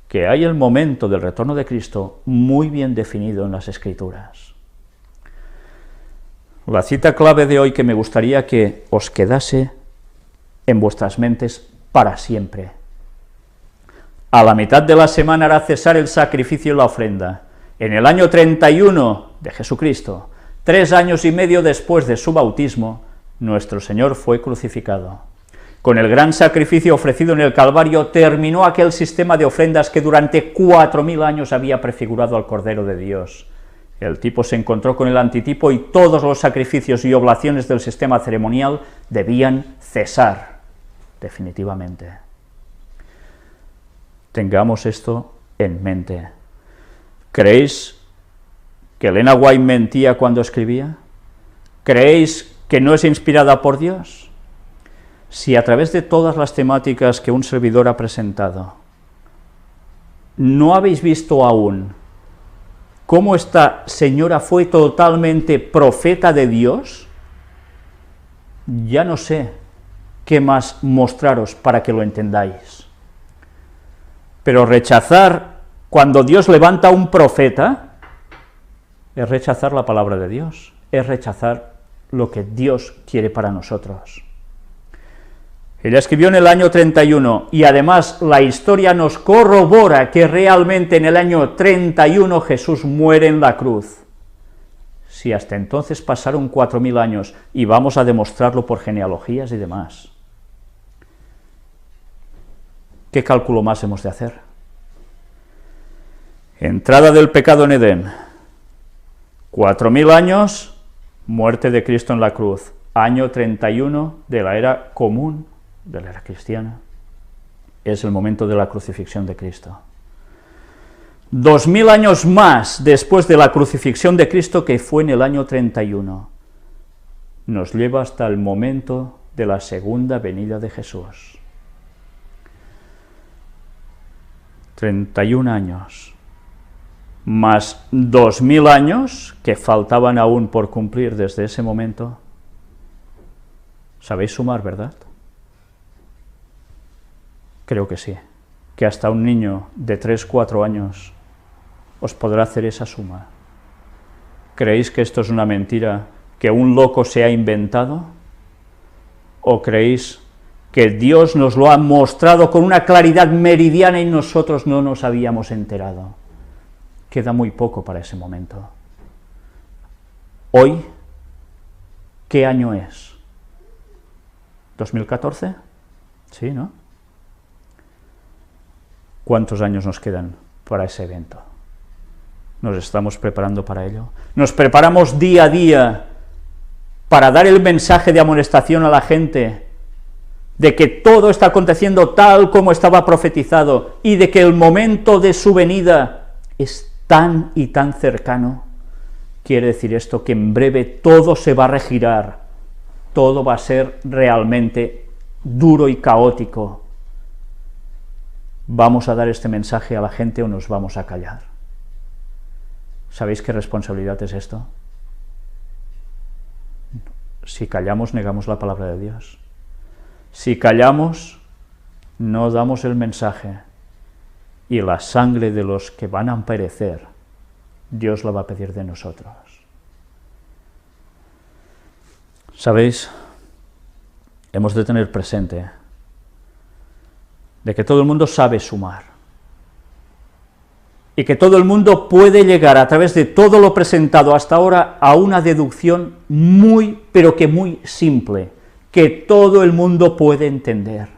que hay el momento del retorno de Cristo muy bien definido en las Escrituras. La cita clave de hoy que me gustaría que os quedase en vuestras mentes para siempre. A la mitad de la semana hará cesar el sacrificio y la ofrenda. En el año 31 de Jesucristo, 3 años y medio después de su bautismo, nuestro Señor fue crucificado. Con el gran sacrificio ofrecido en el Calvario terminó aquel sistema de ofrendas que durante 4000 años había prefigurado al Cordero de Dios. El tipo se encontró con el antitipo y todos los sacrificios y oblaciones del sistema ceremonial debían cesar definitivamente. Tengamos esto en mente. ¿Creéis que Elena White mentía cuando escribía? ¿Creéis que no es inspirada por Dios? Si a través de todas las temáticas que un servidor ha presentado, no habéis visto aún cómo esta señora fue totalmente profeta de Dios, ya no sé qué más mostraros para que lo entendáis. Pero rechazar, cuando Dios levanta a un profeta, es rechazar la palabra de Dios, es rechazar lo que Dios quiere para nosotros. Ella escribió en el año 31, y además la historia nos corrobora que realmente en el año 31 Jesús muere en la cruz. Si hasta entonces pasaron 4000 años, y vamos a demostrarlo por genealogías y demás, ¿qué cálculo más hemos de hacer? Entrada del pecado en Edén, 4000 años, muerte de Cristo en la cruz, año 31 de la era común, de la era cristiana, es el momento de la crucifixión de Cristo. 2000 años más después de la crucifixión de Cristo, que fue en el año 31, nos lleva hasta el momento de la segunda venida de Jesús. 31 años, más 2000 años que faltaban aún por cumplir desde ese momento. ¿Sabéis sumar, verdad? Creo que sí, que hasta un niño de 3-4 años os podrá hacer esa suma. ¿Creéis que esto es una mentira que un loco se ha inventado? ¿O creéis que Dios nos lo ha mostrado con una claridad meridiana y nosotros no nos habíamos enterado? Queda muy poco para ese momento. Hoy, ¿qué año es? ¿2014? Sí, ¿no? ¿Cuántos años nos quedan para ese evento? ¿Nos estamos preparando para ello? ¿Nos preparamos día a día para dar el mensaje de amonestación a la gente de que todo está aconteciendo tal como estaba profetizado y de que el momento de su venida es tan y tan cercano? Quiere decir esto que en breve todo se va a regirar, todo va a ser realmente duro y caótico. ¿Vamos a dar este mensaje a la gente o nos vamos a callar? ¿Sabéis qué responsabilidad es esto? Si callamos, negamos la palabra de Dios. Si callamos, no damos el mensaje, y la sangre de los que van a perecer, Dios la va a pedir de nosotros. ¿Sabéis? Hemos de tener presente de que todo el mundo sabe sumar, y que todo el mundo puede llegar a través de todo lo presentado hasta ahora a una deducción muy, pero que muy simple, que todo el mundo puede entender.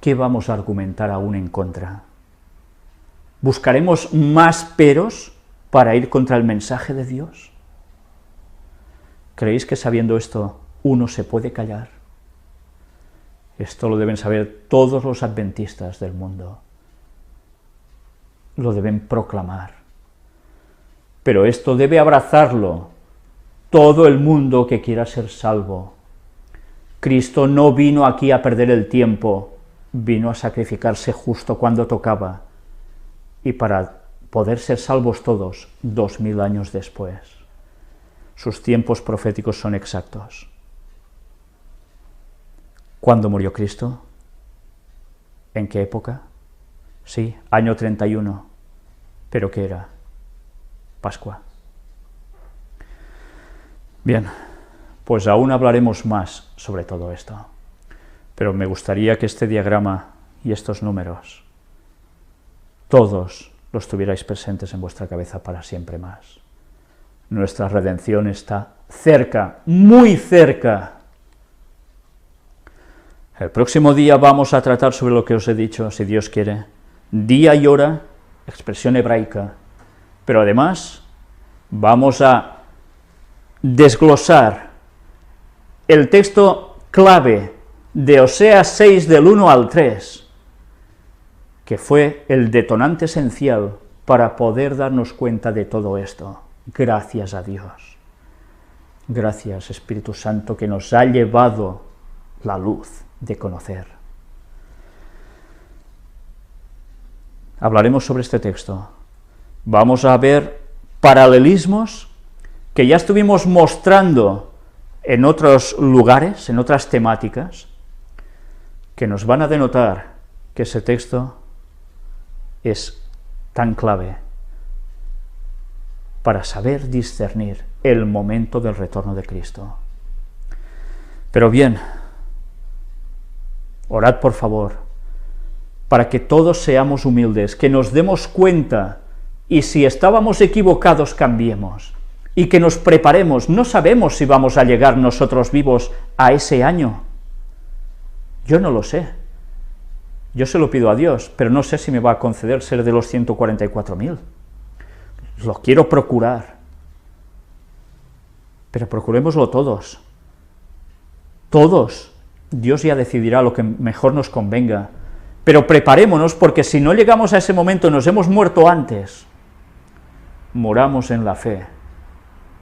¿Qué vamos a argumentar aún en contra? ¿Buscaremos más peros para ir contra el mensaje de Dios? ¿Creéis que sabiendo esto uno se puede callar? Esto lo deben saber todos los adventistas del mundo. Lo deben proclamar. Pero esto debe abrazarlo todo el mundo que quiera ser salvo. Cristo no vino aquí a perder el tiempo, vino a sacrificarse justo cuando tocaba, y para poder ser salvos todos 2000 años después. sus tiempos proféticos son exactos. ¿Cuándo murió Cristo? ¿En qué época? Sí, año 31. ¿Pero qué era? Pascua. Bien, pues aún hablaremos más sobre todo esto. Pero me gustaría que este diagrama y estos números, todos los tuvierais presentes en vuestra cabeza para siempre más. Nuestra redención está cerca, muy cerca. El próximo día vamos a tratar sobre lo que os he dicho, si Dios quiere, día y hora, expresión hebraica, pero además vamos a desglosar el texto clave de Oseas 6 del 1 al 3, que fue el detonante esencial para poder darnos cuenta de todo esto. Gracias a Dios. Gracias, Espíritu Santo, que nos ha llevado la luz de conocer. Hablaremos sobre este texto. Vamos a ver paralelismos que ya estuvimos mostrando en otros lugares, en otras temáticas, que nos van a denotar que ese texto es tan clave para saber discernir el momento del retorno de Cristo. Pero bien, orad por favor, para que todos seamos humildes, que nos demos cuenta, y si estábamos equivocados, cambiemos, y que nos preparemos. No sabemos si vamos a llegar nosotros vivos a ese año. Yo no lo sé. Yo se lo pido a Dios, pero no sé si me va a conceder ser de los 144.000. Lo quiero procurar. Pero procurémoslo todos. Todos. Dios ya decidirá lo que mejor nos convenga. Pero preparémonos, porque si no llegamos a ese momento, nos hemos muerto antes, moramos en la fe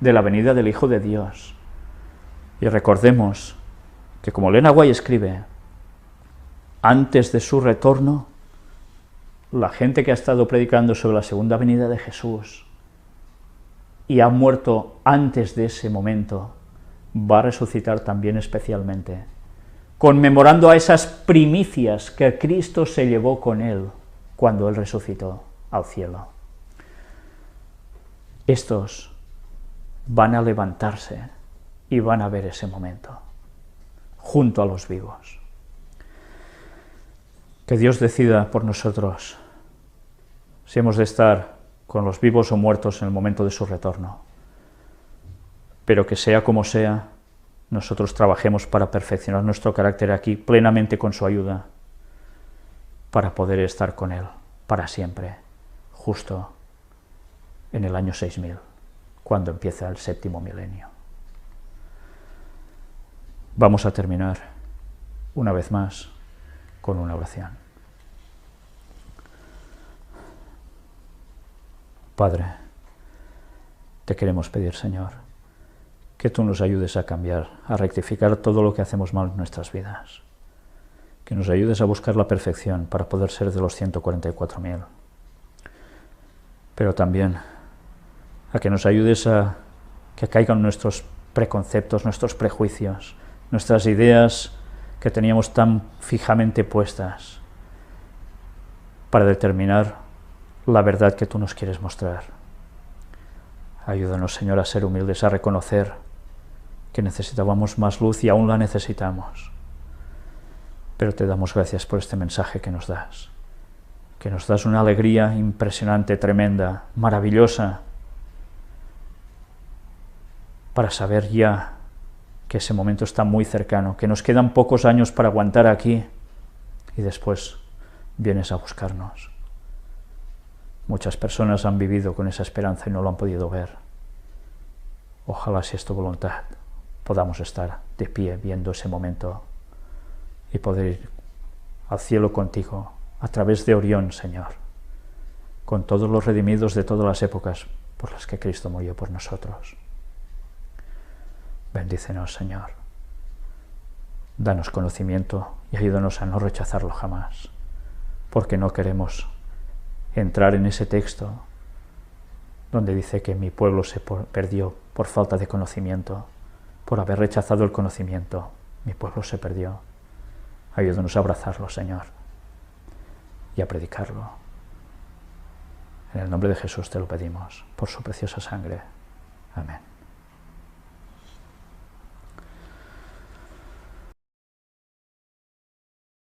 de la venida del Hijo de Dios. Y recordemos que, como Elena White escribe, antes de su retorno, la gente que ha estado predicando sobre la segunda venida de Jesús y ha muerto antes de ese momento, va a resucitar también especialmente, conmemorando a esas primicias que Cristo se llevó con él cuando él resucitó al cielo. Estos van a levantarse y van a ver ese momento, junto a los vivos. Que Dios decida por nosotros si hemos de estar con los vivos o muertos en el momento de su retorno, pero que sea como sea, nosotros trabajemos para perfeccionar nuestro carácter aquí plenamente con su ayuda, para poder estar con él para siempre, justo en el año 6000, cuando empieza el 7º milenio. Vamos a terminar, una vez más, con una oración. Padre, te queremos pedir, Señor, que tú nos ayudes a cambiar, a rectificar todo lo que hacemos mal en nuestras vidas, que nos ayudes a buscar la perfección para poder ser de los 144.000, pero también a que nos ayudes a que caigan nuestros preconceptos, nuestros prejuicios, nuestras ideas que teníamos tan fijamente puestas para determinar la verdad que tú nos quieres mostrar. Ayúdanos, Señor, a ser humildes, a reconocer que necesitábamos más luz y aún la necesitamos. Pero te damos gracias por este mensaje que nos das una alegría impresionante, tremenda, maravillosa, para saber ya que ese momento está muy cercano, que nos quedan pocos años para aguantar aquí y después vienes a buscarnos. Muchas personas han vivido con esa esperanza y no lo han podido ver. Ojalá, si es tu voluntad, podamos estar de pie viendo ese momento y poder ir al cielo contigo a través de Orión, Señor, con todos los redimidos de todas las épocas por las que Cristo murió por nosotros. Bendícenos, Señor. Danos conocimiento y ayúdanos a no rechazarlo jamás, porque no queremos entrar en ese texto donde dice que mi pueblo se perdió por falta de conocimiento, por haber rechazado el conocimiento. Mi pueblo se perdió. Ayúdanos a abrazarlo, Señor, y a predicarlo. En el nombre de Jesús te lo pedimos, por su preciosa sangre. Amén.